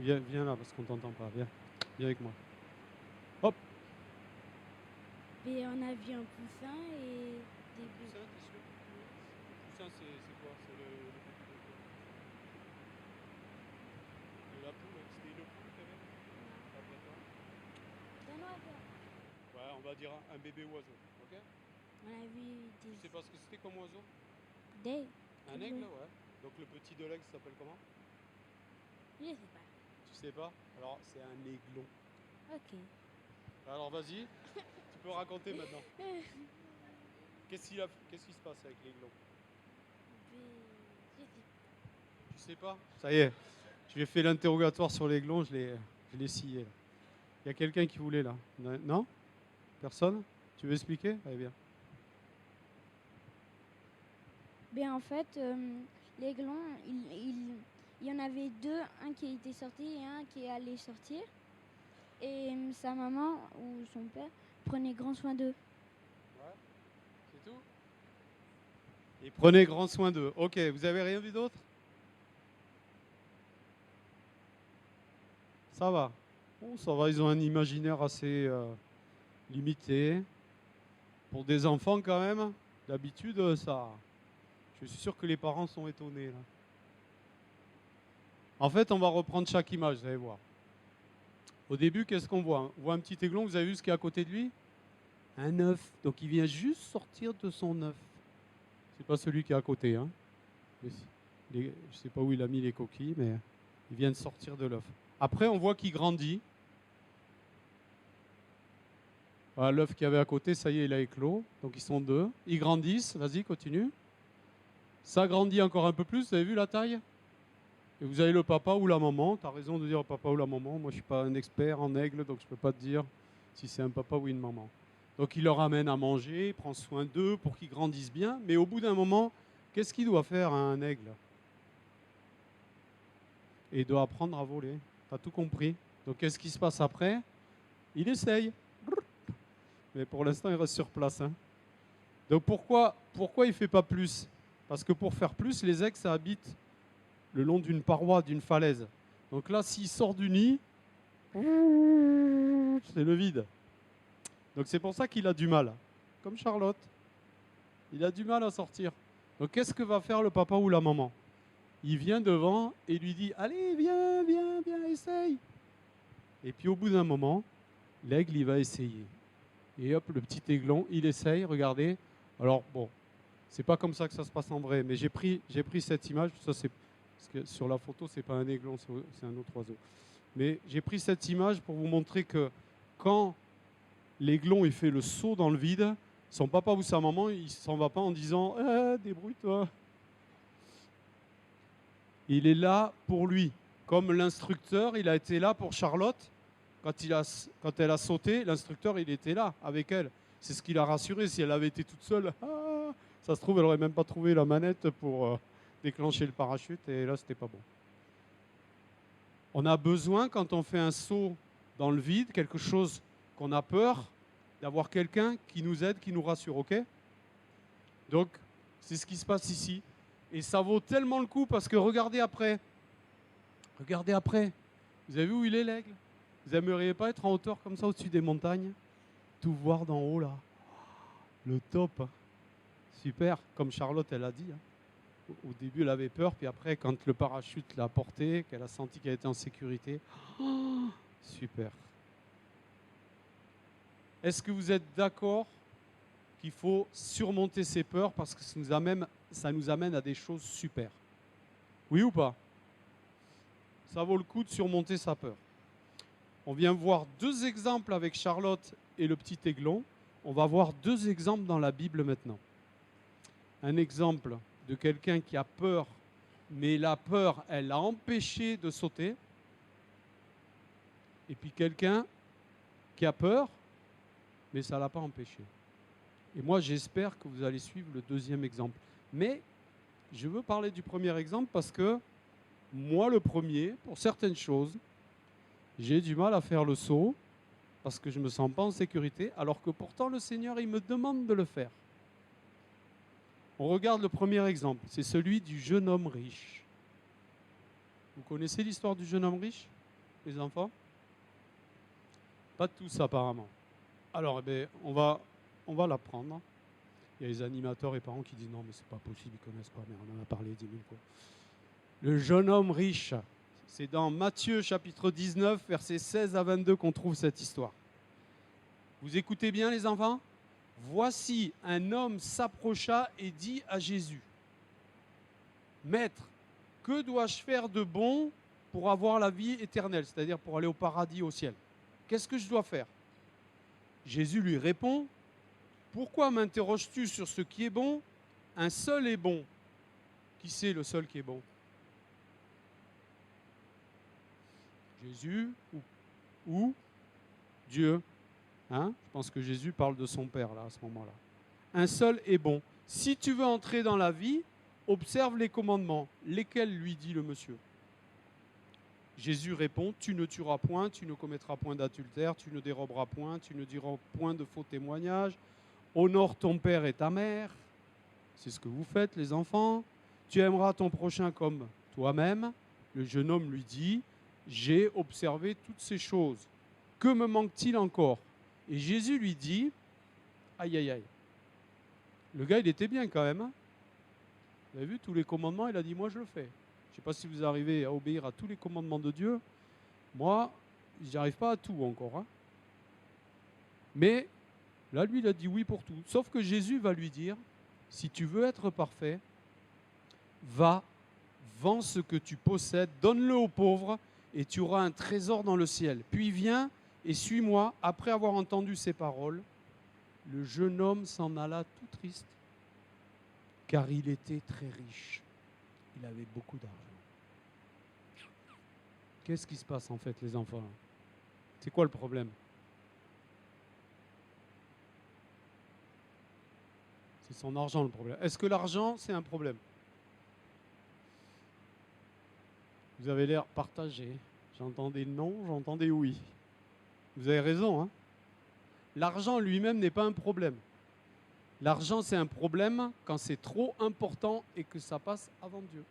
Speaker 2: Viens là, parce qu'on t'entend pas. Viens avec moi. Hop.
Speaker 4: Et on a vu un poussin et des
Speaker 2: Poussin, t'es sûr? Poussin, c'est quoi? C'est le va dire un bébé oiseau. Ok?
Speaker 4: On a vu
Speaker 2: Tu sais pas ce que c'était comme oiseau?
Speaker 4: des...
Speaker 2: Un aigle, ouais. Donc le petit de l'aigle s'appelle comment?
Speaker 4: Je sais pas.
Speaker 2: Tu sais pas? Alors c'est un aiglon.
Speaker 4: Ok.
Speaker 2: Alors vas-y, tu peux raconter maintenant. Qu'est-ce qui se passe avec l'aiglon?
Speaker 4: Je sais
Speaker 2: Tu sais pas? Ça y est, je lui ai fait l'interrogatoire sur l'aiglon, je l'ai scié. Il y a quelqu'un qui voulait là? Non? Personne? Tu veux expliquer? Allez, bien.
Speaker 4: Ben en fait, l'aiglon, il y en avait deux, un qui était sorti et un qui allait sortir. Et sa maman ou son père prenait grand soin d'eux.
Speaker 2: Ouais, c'est tout? Et prenez grand soin d'eux. Ok, vous avez rien vu d'autre? Ça va. Bon, ça va, ils ont un imaginaire assez limité. Pour des enfants quand même, d'habitude, ça... Je suis sûr que les parents sont étonnés là. En fait, on va reprendre chaque image, vous allez voir. Au début, qu'est-ce qu'on voit? On voit un petit aiglon, vous avez vu ce qu'il y a à côté de lui? Un œuf. Donc il vient juste sortir de son œuf. C'est pas celui qui est à côté. Hein. Je ne sais pas où il a mis les coquilles, mais il vient de sortir de l'œuf. Après, on voit qu'il grandit. Voilà, l'œuf qu'il y avait à côté, ça y est, il a éclos. Donc ils sont deux. Ils grandissent. Vas-y, continue. Ça grandit encore un peu plus. Vous avez vu la taille? Et vous avez le papa ou la maman. Tu as raison de dire papa ou la maman. Moi, je ne suis pas un expert en aigle, donc je ne peux pas te dire si c'est un papa ou une maman. Donc il leur amène à manger, il prend soin d'eux pour qu'ils grandissent bien. Mais au bout d'un moment, qu'est-ce qu'il doit faire un aigle? Et il doit apprendre à voler. Tu as tout compris. Donc qu'est-ce qui se passe après? Il essaye. Mais pour l'instant, il reste sur place. Hein. Donc pourquoi il ne fait pas plus? Parce que pour faire plus, les aigles, ça habite le long d'une paroi, d'une falaise. Donc là, s'il sort du nid, c'est le vide. Donc c'est pour ça qu'il a du mal. Comme Charlotte. Il a du mal à sortir. Donc qu'est-ce que va faire le papa ou la maman? Il vient devant et lui dit « Allez, viens, viens, viens, essaye !» Et puis au bout d'un moment, l'aigle, il va essayer. Et hop, le petit aiglon, il essaye, regardez. Alors bon, c'est pas comme ça que ça se passe en vrai, mais j'ai pris cette image, ça c'est parce que sur la photo, c'est pas un aiglon, c'est un autre oiseau. Mais j'ai pris cette image pour vous montrer que quand l'aiglon il fait le saut dans le vide, son papa ou sa maman, il s'en va pas en disant débrouille-toi. Il est là pour lui. Comme l'instructeur, il a été là pour Charlotte. Quand elle a sauté, l'instructeur, il était là avec elle. C'est ce qui l'a rassurée. Si elle avait été toute seule, ça se trouve, elle n'aurait même pas trouvé la manette pour déclencher le parachute. Et là, c'était pas bon. On a besoin, quand on fait un saut dans le vide, quelque chose qu'on a peur, d'avoir quelqu'un qui nous aide, qui nous rassure, ok? Donc, c'est ce qui se passe ici. Et ça vaut tellement le coup parce que regardez après. Regardez après. Vous avez vu où il est l'aigle? Vous n'aimeriez pas être en hauteur comme ça au-dessus des montagnes? Tout voir d'en haut là. Le top. Super. Comme Charlotte, elle a dit. Hein. Au début, elle avait peur. Puis après, quand le parachute l'a portée, qu'elle a senti qu'elle était en sécurité. Super. Est-ce que vous êtes d'accord qu'il faut surmonter ses peurs parce que ça nous amène à des choses super? Oui ou pas? Ça vaut le coup de surmonter sa peur. On vient voir deux exemples avec Charlotte et le petit aiglon. On va voir deux exemples dans la Bible maintenant. Un exemple de quelqu'un qui a peur, mais la peur, elle l'a empêché de sauter. Et puis quelqu'un qui a peur, mais ça ne l'a pas empêché. Et moi, j'espère que vous allez suivre le deuxième exemple. Mais je veux parler du premier exemple parce que moi, le premier, pour certaines choses, j'ai du mal à faire le saut parce que je ne me sens pas en sécurité, alors que pourtant le Seigneur, il me demande de le faire. On regarde le premier exemple, c'est celui du jeune homme riche. Vous connaissez l'histoire du jeune homme riche, les enfants? Pas tous apparemment. Alors, eh bien, on va l'apprendre. Il y a les animateurs et parents qui disent non, mais c'est pas possible, ils ne connaissent pas, mais on en a parlé 10 000 fois. Le jeune homme riche, c'est dans Matthieu chapitre 19, versets 16 à 22 qu'on trouve cette histoire. Vous écoutez bien les enfants? Voici un homme s'approcha et dit à Jésus, Maître, que dois-je faire de bon pour avoir la vie éternelle, c'est-à-dire pour aller au paradis, au ciel? Qu'est-ce que je dois faire? Jésus lui répond, pourquoi m'interroges-tu sur ce qui est bon? Un seul est bon. Qui c'est le seul qui est bon? Jésus ou Dieu? Hein? Je pense que Jésus parle de son Père là, à ce moment-là. Un seul est bon. Si tu veux entrer dans la vie, observe les commandements. Lesquels, lui dit le monsieur? Jésus répond, tu ne tueras point, tu ne commettras point d'adultère, tu ne déroberas point, tu ne diras point de faux témoignages, honore ton père et ta mère. C'est ce que vous faites les enfants. Tu aimeras ton prochain comme toi-même. Le jeune homme lui dit, j'ai observé toutes ces choses. Que me manque-t-il encore? Et Jésus lui dit, aïe aïe aïe. Le gars il était bien quand même. Hein. Vous avez vu tous les commandements, il a dit moi je le fais. Je ne sais pas si vous arrivez à obéir à tous les commandements de Dieu. Moi, je n'y arrive pas à tout encore. Hein. Mais là, lui, il a dit oui pour tout. Sauf que Jésus va lui dire, si tu veux être parfait, va, vends ce que tu possèdes, donne-le aux pauvres et tu auras un trésor dans le ciel. Puis viens et suis-moi. Après avoir entendu ces paroles, le jeune homme s'en alla tout triste, car il était très riche. Il avait beaucoup d'argent. Qu'est-ce qui se passe en fait, les enfants? C'est quoi le problème? C'est son argent le problème. Est-ce que l'argent, c'est un problème? Vous avez l'air partagé. J'entendais non, j'entendais oui. Vous avez raison. Hein? L'argent lui-même n'est pas un problème. L'argent, c'est un problème quand c'est trop important et que ça passe avant Dieu.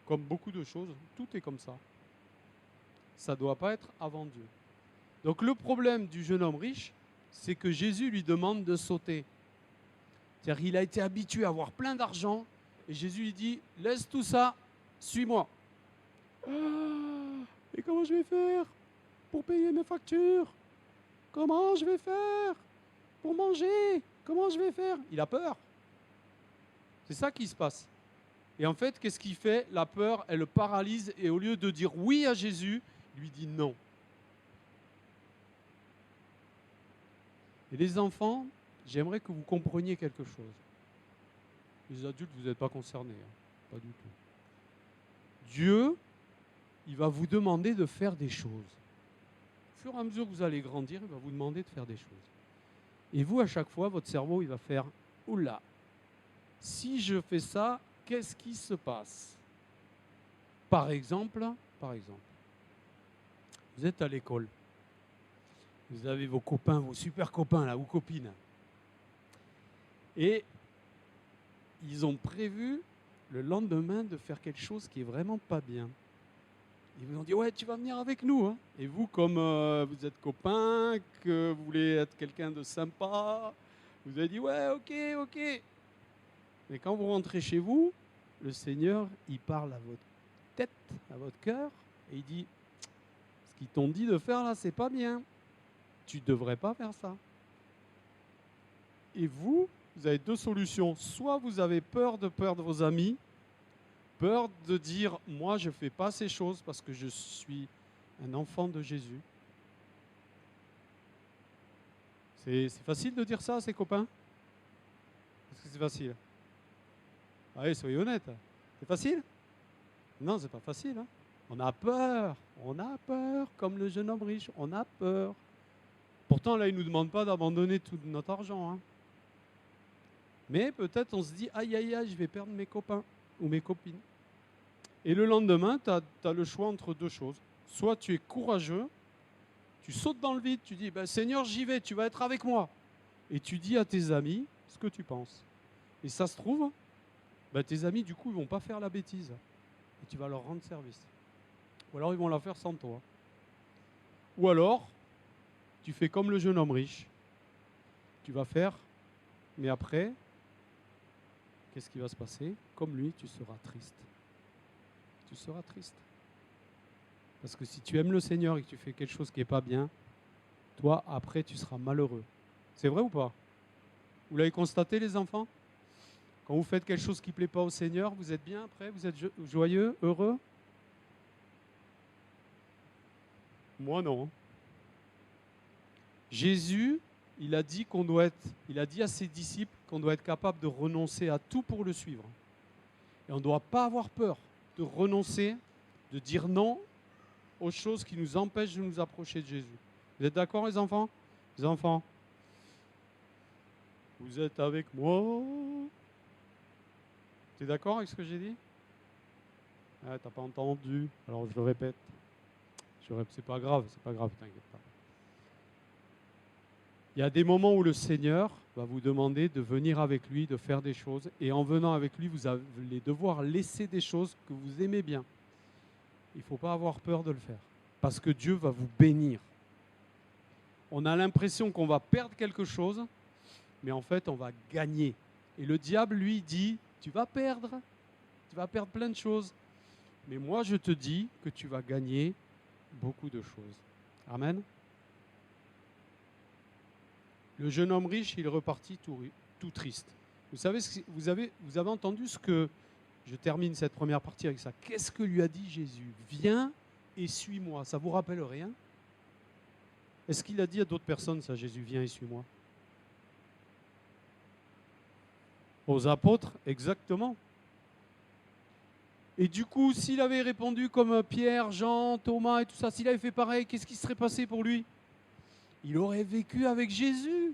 Speaker 2: Comme beaucoup de choses, tout est comme ça. Ça ne doit pas être avant Dieu. Donc le problème du jeune homme riche, c'est que Jésus lui demande de sauter. C'est-à-dire qu'il a été habitué à avoir plein d'argent et Jésus lui dit, laisse tout ça, suis-moi. Et comment je vais faire pour payer mes factures? Comment je vais faire pour manger? Comment je vais faire? Il a peur. C'est ça qui se passe. Et en fait, qu'est-ce qu'il fait? La peur, elle le paralyse et au lieu de dire oui à Jésus, il lui dit non. Et les enfants, j'aimerais que vous compreniez quelque chose. Les adultes, vous n'êtes pas concernés. Hein. Pas du tout. Dieu, il va vous demander de faire des choses. Au fur et à mesure que vous allez grandir, il va vous demander de faire des choses. Et vous, à chaque fois, votre cerveau, il va faire « Oula, si je fais ça, qu'est-ce qui se passe ?» Par exemple, vous êtes à l'école. Vous avez vos copains, vos super copains là, ou copines. Et ils ont prévu le lendemain de faire quelque chose qui est vraiment pas bien. Ils vous ont dit, ouais, tu vas venir avec nous. Hein. Et vous, comme vous êtes copains, que vous voulez être quelqu'un de sympa, vous avez dit, ouais, ok. Mais quand vous rentrez chez vous, le Seigneur, il parle à votre tête, à votre cœur, et il dit, ce qu'ils t'ont dit de faire là, c'est pas bien. Tu ne devrais pas faire ça. Et vous avez deux solutions. Soit vous avez peur de perdre vos amis, peur de dire, moi je ne fais pas ces choses parce que je suis un enfant de Jésus. C'est facile de dire ça à ses copains? Est-ce que c'est facile? Allez, soyez honnêtes. C'est facile? Non, c'est pas facile. Hein? On a peur, comme le jeune homme riche, on a peur. Pourtant, là, il ne nous demande pas d'abandonner tout notre argent. Hein. Mais peut-être on se dit, aïe, je vais perdre mes copains ou mes copines. Et le lendemain, tu as le choix entre deux choses. Soit tu es courageux, tu sautes dans le vide, tu dis, Seigneur, j'y vais, tu vas être avec moi. Et tu dis à tes amis ce que tu penses. Et ça se trouve, tes amis, du coup, ils ne vont pas faire la bêtise. Et tu vas leur rendre service. Ou alors, ils vont la faire sans toi. Ou alors, tu fais comme le jeune homme riche. Tu vas faire, mais après, qu'est-ce qui va se passer? Comme lui, tu seras triste. Tu seras triste. Parce que si tu aimes le Seigneur et que tu fais quelque chose qui n'est pas bien, toi, après, tu seras malheureux. C'est vrai ou pas? Vous l'avez constaté, les enfants? Quand vous faites quelque chose qui ne plaît pas au Seigneur, vous êtes bien après? Vous êtes joyeux, heureux? Moi, non. Jésus, il a dit à ses disciples qu'on doit être capable de renoncer à tout pour le suivre. Et on ne doit pas avoir peur de renoncer, de dire non aux choses qui nous empêchent de nous approcher de Jésus. Vous êtes d'accord, les enfants? Les enfants, vous êtes avec moi? Tu es d'accord avec ce que j'ai dit? Ah, t'as pas entendu, alors je le répète. C'est pas grave, t'inquiète pas. Il y a des moments où le Seigneur va vous demander de venir avec lui, de faire des choses. Et en venant avec lui, vous allez devoir laisser des choses que vous aimez bien. Il ne faut pas avoir peur de le faire. Parce que Dieu va vous bénir. On a l'impression qu'on va perdre quelque chose, mais en fait, on va gagner. Et le diable, lui, dit, tu vas perdre plein de choses. Mais moi, je te dis que tu vas gagner beaucoup de choses. Amen. Le jeune homme riche, il est reparti tout triste. Vous avez entendu ce que... Je termine cette première partie avec ça. Qu'est-ce que lui a dit Jésus? Viens et suis-moi. Ça vous rappelle rien? Est-ce qu'il a dit à d'autres personnes ça, Jésus, viens et suis-moi? Aux apôtres, exactement. Et du coup, s'il avait répondu comme Pierre, Jean, Thomas et tout ça, s'il avait fait pareil, qu'est-ce qui serait passé pour lui? Il aurait vécu avec Jésus.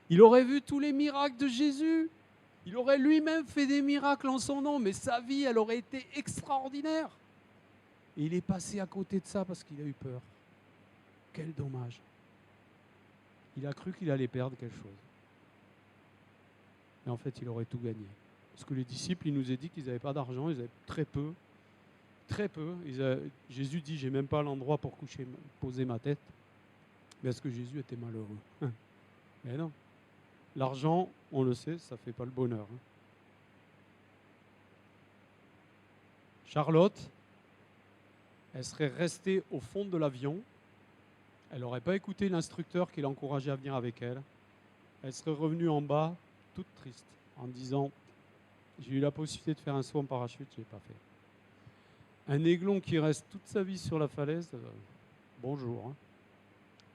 Speaker 2: Il aurait vu tous les miracles de Jésus. Il aurait lui-même fait des miracles en son nom, mais sa vie, elle aurait été extraordinaire. Et il est passé à côté de ça parce qu'il a eu peur. Quel dommage. Il a cru qu'il allait perdre quelque chose. Et en fait, il aurait tout gagné. Parce que les disciples, il nous a dit qu'ils n'avaient pas d'argent, ils avaient très peu. Très peu. Jésus dit, j'ai même pas l'endroit pour poser ma tête. Mais est-ce que Jésus était malheureux? Mais non. L'argent, on le sait, ça ne fait pas le bonheur. Charlotte, elle serait restée au fond de l'avion. Elle n'aurait pas écouté l'instructeur qui l'encourageait à venir avec elle. Elle serait revenue en bas, toute triste, en disant « J'ai eu la possibilité de faire un saut en parachute, je ne l'ai pas fait. » Un aiglon qui reste toute sa vie sur la falaise, bonjour. Hein.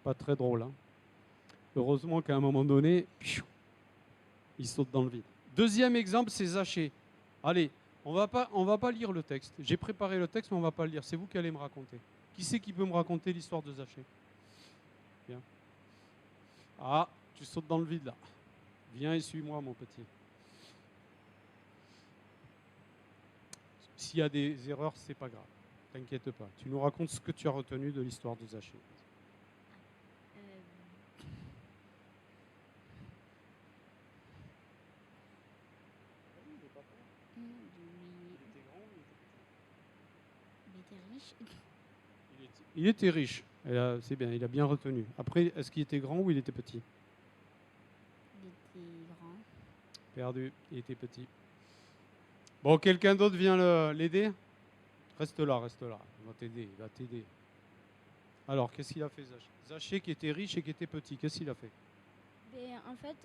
Speaker 2: Pas très drôle. Hein. Heureusement qu'à un moment donné, il saute dans le vide. Deuxième exemple, c'est Zachée. Allez, on va pas lire le texte. J'ai préparé le texte, mais on ne va pas le lire. C'est vous qui allez me raconter. Qui c'est qui peut me raconter l'histoire de Zachée? Bien. Ah, tu sautes dans le vide là. Viens et suis-moi, mon petit. S'il y a des erreurs, c'est pas grave. T'inquiète pas. Tu nous racontes ce que tu as retenu de l'histoire de Zachée. Il était riche. C'est bien, il a bien retenu. Après, est-ce qu'il était grand ou il était petit?
Speaker 4: Il était grand.
Speaker 2: Perdu, il était petit. Bon, quelqu'un d'autre vient l'aider? Reste là. Il va t'aider. Alors, qu'est-ce qu'il a fait, Zachée? Zachée qui était riche et qui était petit, qu'est-ce qu'il a fait?
Speaker 4: En fait,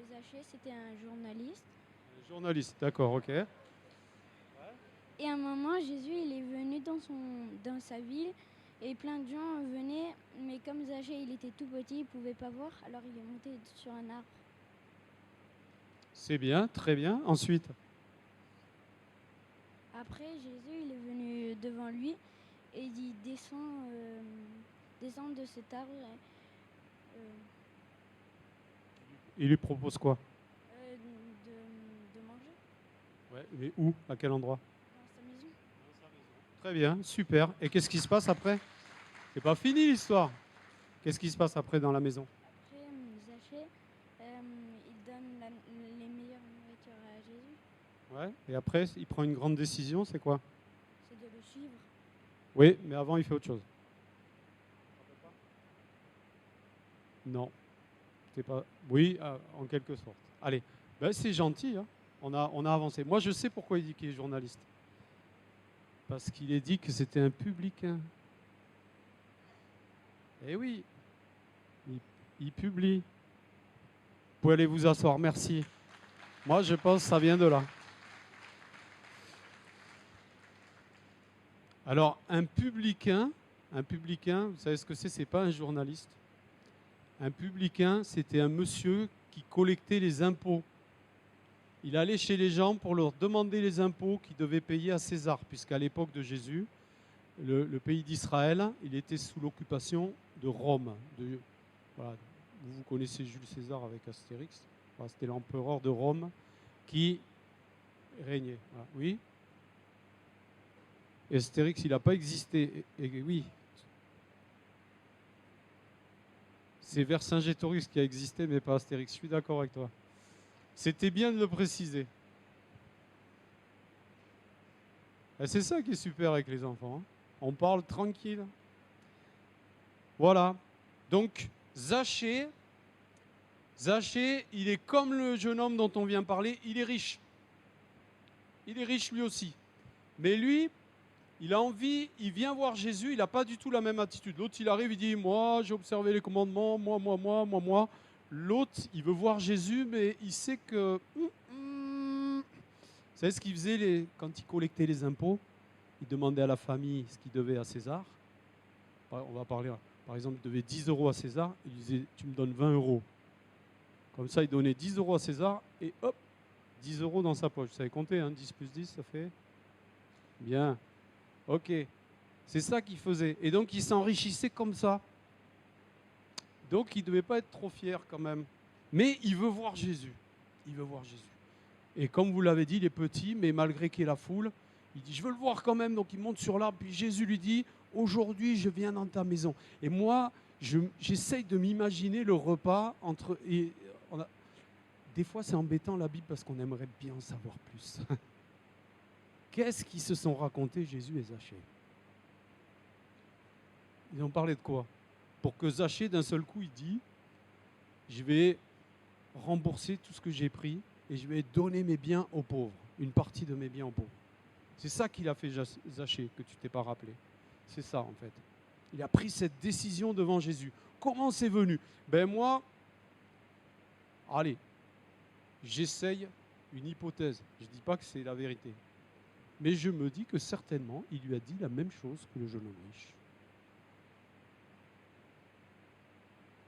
Speaker 4: Zachée, c'était un journaliste.
Speaker 2: Un journaliste, d'accord, ok.
Speaker 4: Et à un moment, Jésus, il est venu dans sa ville et plein de gens venaient, mais comme Zachée, il était tout petit, il ne pouvait pas voir, alors il est monté sur un arbre.
Speaker 2: C'est bien, très bien. Ensuite?
Speaker 4: Après, Jésus, il est venu devant lui et il dit, descends de cet arbre.
Speaker 2: Il lui propose quoi?
Speaker 4: De manger
Speaker 2: Ouais, mais où? À quel endroit?
Speaker 4: dans sa maison.
Speaker 2: Très bien, super. Et qu'est-ce qui se passe après? C'est pas fini l'histoire. Qu'est-ce qui se passe après dans la maison?
Speaker 4: Après, Zachée, il donne les meilleures nourritures à Jésus.
Speaker 2: Ouais. Et après, il prend une grande décision, c'est quoi?
Speaker 4: C'est de le suivre.
Speaker 2: Oui, mais avant, il fait autre chose. Non. C'est pas. Oui, en quelque sorte. Allez, ben, c'est gentil. Hein. On a avancé. Moi, je sais pourquoi il dit qu'il est journaliste. Parce qu'il est dit que c'était un publicain. Eh oui, Il publie. Vous pouvez aller vous asseoir, merci. Moi, je pense que ça vient de là. Alors, un publicain, vous savez ce que c'est? C'est pas un journaliste. Un publicain, c'était un monsieur qui collectait les impôts. Il allait chez les gens pour leur demander les impôts qu'ils devaient payer à César, puisqu'à l'époque de Jésus, le pays d'Israël, il était sous l'occupation de Rome. Voilà, vous connaissez Jules César avec Astérix. Voilà, c'était l'empereur de Rome qui régnait. Voilà. Oui. Astérix, il n'a pas existé. Et oui. C'est Vercingétorix qui a existé, mais pas Astérix. Je suis d'accord avec toi. C'était bien de le préciser. Et c'est ça qui est super avec les enfants. Hein. On parle tranquille. Voilà. Donc, Zachée, il est comme le jeune homme dont on vient parler, il est riche. Il est riche lui aussi. Mais lui, il a envie, il vient voir Jésus, il n'a pas du tout la même attitude. L'autre, il arrive, il dit, moi, j'ai observé les commandements, moi. L'autre, il veut voir Jésus, mais il sait que... Vous savez ce qu'il faisait quand il collectait les impôts? Il demandait à la famille ce qu'il devait à César. On va parler, par exemple, il devait 10 € à César. Il disait, tu me donnes 20 €. Comme ça, il donnait 10 € à César et hop, 10 € dans sa poche. Vous savez compter, hein, 10 plus 10, ça fait... Bien. Ok. C'est ça qu'il faisait. Et donc, il s'enrichissait comme ça. Donc, il ne devait pas être trop fier quand même. Mais il veut voir Jésus. Il veut voir Jésus. Et comme vous l'avez dit, il est petit, mais malgré qu'il y ait la foule, il dit, je veux le voir quand même. Donc, il monte sur l'arbre. Puis Jésus lui dit, aujourd'hui, je viens dans ta maison. Et moi, j'essaye de m'imaginer le repas entre... Des fois, c'est embêtant la Bible parce qu'on aimerait bien en savoir plus. Qu'est-ce qu'ils se sont racontés, Jésus et Zachée? Ils ont parlé de quoi? Pour que Zachée, d'un seul coup, il dit, je vais rembourser tout ce que j'ai pris et je vais donner mes biens aux pauvres, une partie de mes biens aux pauvres. C'est ça qu'il a fait, Zachée, que tu ne t'es pas rappelé. C'est ça, en fait. Il a pris cette décision devant Jésus. Comment c'est venu? Ben moi, allez, j'essaye une hypothèse. Je ne dis pas que c'est la vérité. Mais je me dis que certainement, il lui a dit la même chose que le jeune homme riche.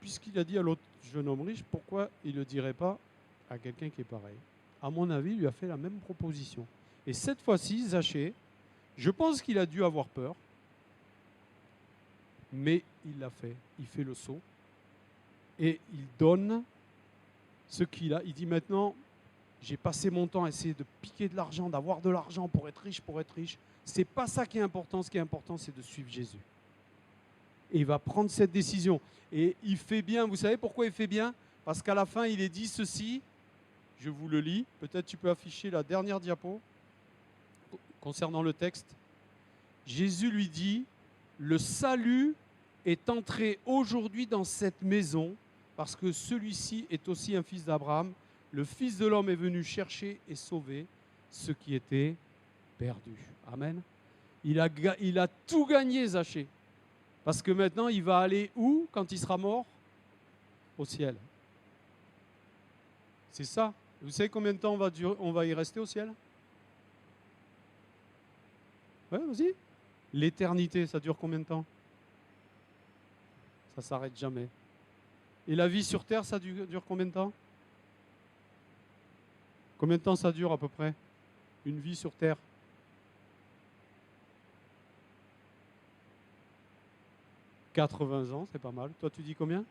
Speaker 2: Puisqu'il a dit à l'autre jeune homme riche, pourquoi il ne le dirait pas à quelqu'un qui est pareil? À mon avis, il lui a fait la même proposition. Et cette fois-ci, Zachée, je pense qu'il a dû avoir peur, mais il l'a fait. Il fait le saut et il donne ce qu'il a. Il dit maintenant, j'ai passé mon temps à essayer de piquer de l'argent, d'avoir de l'argent pour être riche, C'est pas ça qui est important. Ce qui est important, c'est de suivre Jésus. Et il va prendre cette décision. Et il fait bien. Vous savez pourquoi il fait bien? Parce qu'à la fin, il est dit ceci. Je vous le lis. Peut-être tu peux afficher la dernière diapo concernant le texte. Jésus lui dit, le salut est entré aujourd'hui dans cette maison parce que celui-ci est aussi un fils d'Abraham. Le Fils de l'homme est venu chercher et sauver ce qui était perdu. Amen. Il a tout gagné, Zachée. Parce que maintenant, il va aller où quand il sera mort? Au ciel. C'est ça. Vous savez combien de temps on va y rester au ciel? Ouais, vas-y. L'éternité, ça dure combien de temps? Ça ne s'arrête jamais. Et la vie sur terre, ça dure combien de temps? Combien de temps ça dure à peu près? Une vie sur terre? 80 ans, c'est pas mal. Toi, tu dis combien?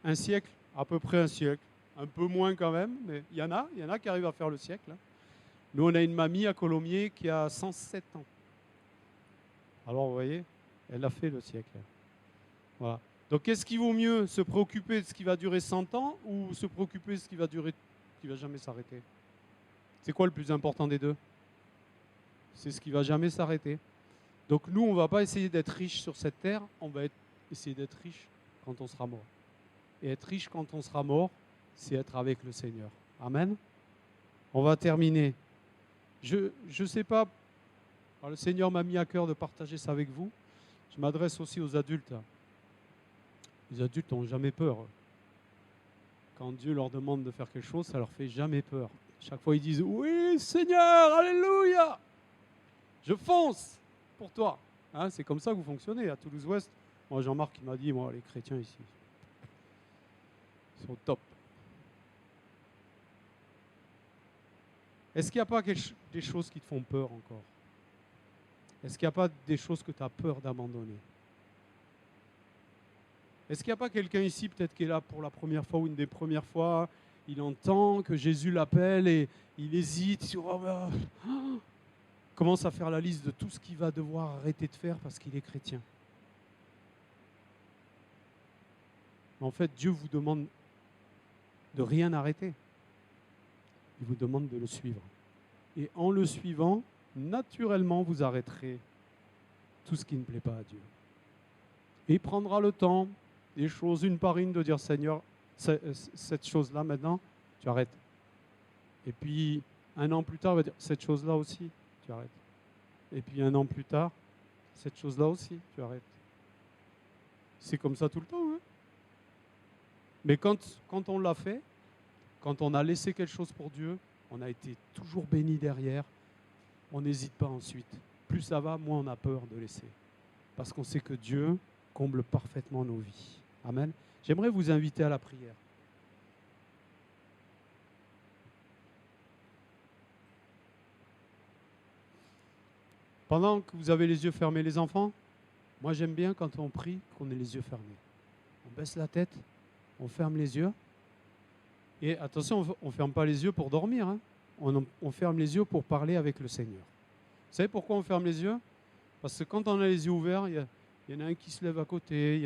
Speaker 2: Un siècle? À peu près un siècle. Un peu moins quand même, mais il y en a qui arrivent à faire le siècle. Hein. Nous, on a une mamie à Colomiers qui a 107 ans. Alors, vous voyez, elle a fait le siècle. Voilà. Donc, est-ce qu'il vaut mieux se préoccuper de ce qui va durer 100 ans ou se préoccuper de ce qui va jamais s'arrêter? C'est quoi le plus important des deux? C'est ce qui va jamais s'arrêter. Donc, nous, on ne va pas essayer d'être riche sur cette terre, on va essayer d'être riche quand on sera mort. Et être riche quand on sera mort, c'est être avec le Seigneur. Amen. On va terminer. Je ne sais pas, alors le Seigneur m'a mis à cœur de partager ça avec vous. Je m'adresse aussi aux adultes. Les adultes n'ont jamais peur. Quand Dieu leur demande de faire quelque chose, ça leur fait jamais peur. Chaque fois, ils disent « Oui, Seigneur, alléluia ! Je fonce pour toi. » Hein, c'est comme ça que vous fonctionnez à Toulouse-Ouest. Moi, Jean-Marc, il m'a dit, moi, les chrétiens ici, ils sont top. Est-ce qu'il n'y a pas des choses qui te font peur encore? Est-ce qu'il n'y a pas des choses que tu as peur d'abandonner? Est-ce qu'il n'y a pas quelqu'un ici, peut-être qui est là pour la première fois ou une des premières fois, il entend que Jésus l'appelle et il hésite sur commence à faire la liste de tout ce qu'il va devoir arrêter de faire parce qu'il est chrétien. En fait, Dieu vous demande de rien arrêter. Il vous demande de le suivre. Et en le suivant, naturellement, vous arrêterez tout ce qui ne plaît pas à Dieu. Et il prendra le temps, des choses une par une, de dire « Seigneur, cette chose-là, maintenant, tu arrêtes. » Et puis, un an plus tard, il va dire « Cette chose-là aussi, tu arrêtes. » Et puis, un an plus tard, « Cette chose-là aussi, tu arrêtes. » C'est comme ça tout le temps. Hein? Mais quand on l'a fait, quand on a laissé quelque chose pour Dieu, on a été toujours béni derrière. On n'hésite pas ensuite. Plus ça va, moins on a peur de laisser. Parce qu'on sait que Dieu comble parfaitement nos vies. Amen. J'aimerais vous inviter à la prière. Pendant que vous avez les yeux fermés, les enfants, moi j'aime bien quand on prie qu'on ait les yeux fermés. On baisse la tête, on ferme les yeux. Et attention, on ne ferme pas les yeux pour dormir. Hein. On ferme les yeux pour parler avec le Seigneur. Vous savez pourquoi on ferme les yeux? Parce que quand on a les yeux ouverts, il y en a un qui se lève à côté, il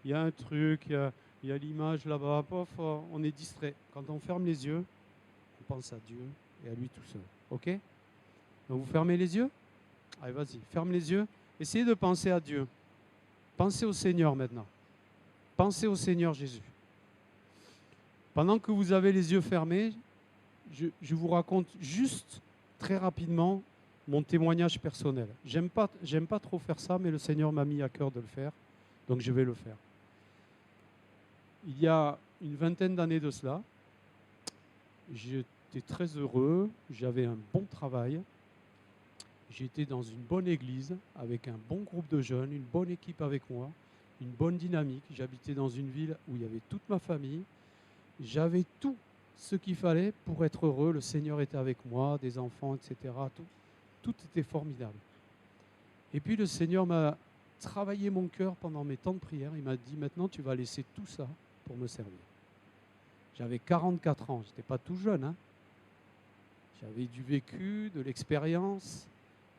Speaker 2: y a un truc, il y a l'image là-bas, pof, on est distrait. Quand on ferme les yeux, on pense à Dieu et à lui tout seul. Ok? Donc vous fermez les yeux? Allez, vas-y, ferme les yeux. Essayez de penser à Dieu. Pensez au Seigneur maintenant. Pensez au Seigneur Jésus. Pendant que vous avez les yeux fermés, je vous raconte juste très rapidement mon témoignage personnel. J'aime pas trop faire ça, mais le Seigneur m'a mis à cœur de le faire, donc je vais le faire. Il y a une vingtaine d'années de cela, j'étais très heureux, j'avais un bon travail, j'étais dans une bonne église, avec un bon groupe de jeunes, une bonne équipe avec moi, une bonne dynamique. J'habitais dans une ville où il y avait toute ma famille. J'avais tout ce qu'il fallait pour être heureux. Le Seigneur était avec moi, des enfants, etc. Tout était formidable. Et puis le Seigneur m'a travaillé mon cœur pendant mes temps de prière. Il m'a dit, maintenant tu vas laisser tout ça pour me servir. J'avais 44 ans, je n'étais pas tout jeune. Hein. J'avais du vécu, de l'expérience.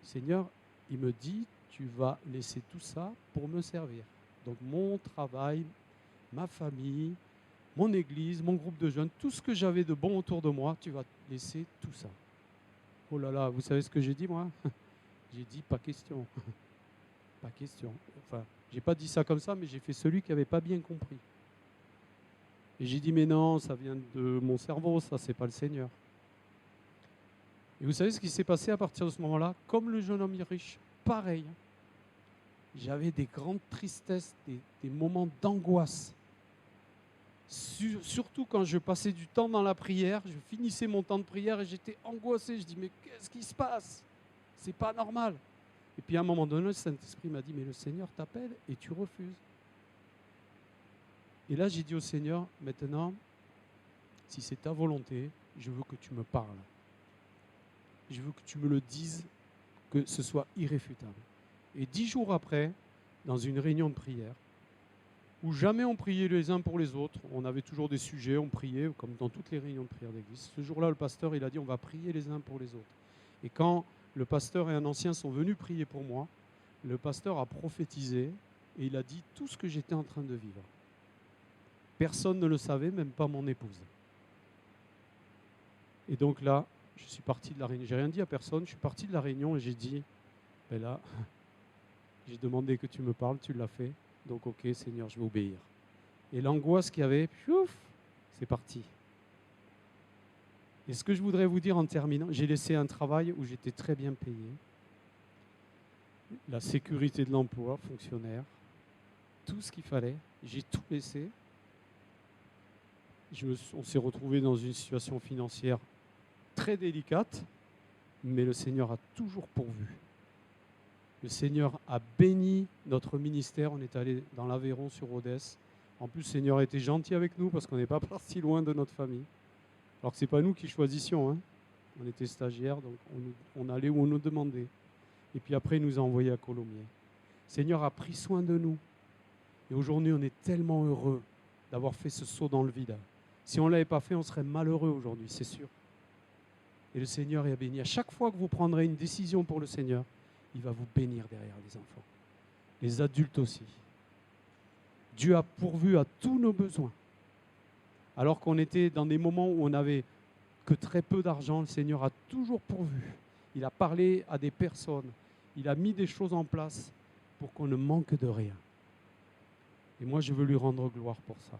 Speaker 2: Le Seigneur, il me dit, tu vas laisser tout ça pour me servir. Donc mon travail, ma famille, mon église, mon groupe de jeunes, tout ce que j'avais de bon autour de moi, tu vas laisser tout ça. Oh là là, vous savez ce que j'ai dit moi? J'ai dit pas question. Pas question. Enfin, j'ai pas dit ça comme ça, mais j'ai fait celui qui n'avait pas bien compris. Et j'ai dit mais non, ça vient de mon cerveau, ça c'est pas le Seigneur. Et vous savez ce qui s'est passé à partir de ce moment-là? Comme le jeune homme riche, pareil. J'avais des grandes tristesses, des moments d'angoisse. Surtout quand je passais du temps dans la prière, je finissais mon temps de prière et j'étais angoissé. Je dis mais qu'est-ce qui se passe? C'est pas normal. Et puis à un moment donné, le Saint-Esprit m'a dit mais le Seigneur t'appelle et tu refuses. Et là j'ai dit au Seigneur, maintenant, si c'est ta volonté, je veux que tu me parles. Je veux que tu me le dises, que ce soit irréfutable. Et 10 jours après, dans une réunion de prière, où jamais on priait les uns pour les autres, on avait toujours des sujets, on priait, comme dans toutes les réunions de prière d'église. Ce jour-là, le pasteur, il a dit, on va prier les uns pour les autres. Et quand le pasteur et un ancien sont venus prier pour moi, le pasteur a prophétisé et il a dit tout ce que j'étais en train de vivre. Personne ne le savait, même pas mon épouse. Et donc là, je suis parti de la réunion. J'ai rien dit à personne, je suis parti de la réunion et j'ai dit, ben là, j'ai demandé que tu me parles, tu l'as fait. Donc, ok, Seigneur, je vais obéir. Et l'angoisse qu'il y avait, piouf, c'est parti. Et ce que je voudrais vous dire en terminant, j'ai laissé un travail où j'étais très bien payé. La sécurité de l'emploi, fonctionnaire. tout ce qu'il fallait, j'ai tout laissé. On s'est retrouvé dans une situation financière très délicate, mais le Seigneur a toujours pourvu. Le Seigneur a béni notre ministère. On est allé dans l'Aveyron sur Rodez. En plus, le Seigneur était gentil avec nous parce qu'on n'est pas parti loin de notre famille. Alors que ce n'est pas nous qui choisissions. On était stagiaires, donc on allait où on nous demandait. Et puis après, il nous a envoyés à Colomiers. Le Seigneur a pris soin de nous. Et aujourd'hui, on est tellement heureux d'avoir fait ce saut dans le vide. Si on ne l'avait pas fait, on serait malheureux aujourd'hui, c'est sûr. Et le Seigneur est béni. À chaque fois que vous prendrez une décision pour le Seigneur, il va vous bénir derrière les enfants. Les adultes aussi. Dieu a pourvu à tous nos besoins. Alors qu'on était dans des moments où on n'avait que très peu d'argent, le Seigneur a toujours pourvu. Il a parlé à des personnes. Il a mis des choses en place pour qu'on ne manque de rien. Et moi, je veux lui rendre gloire pour ça.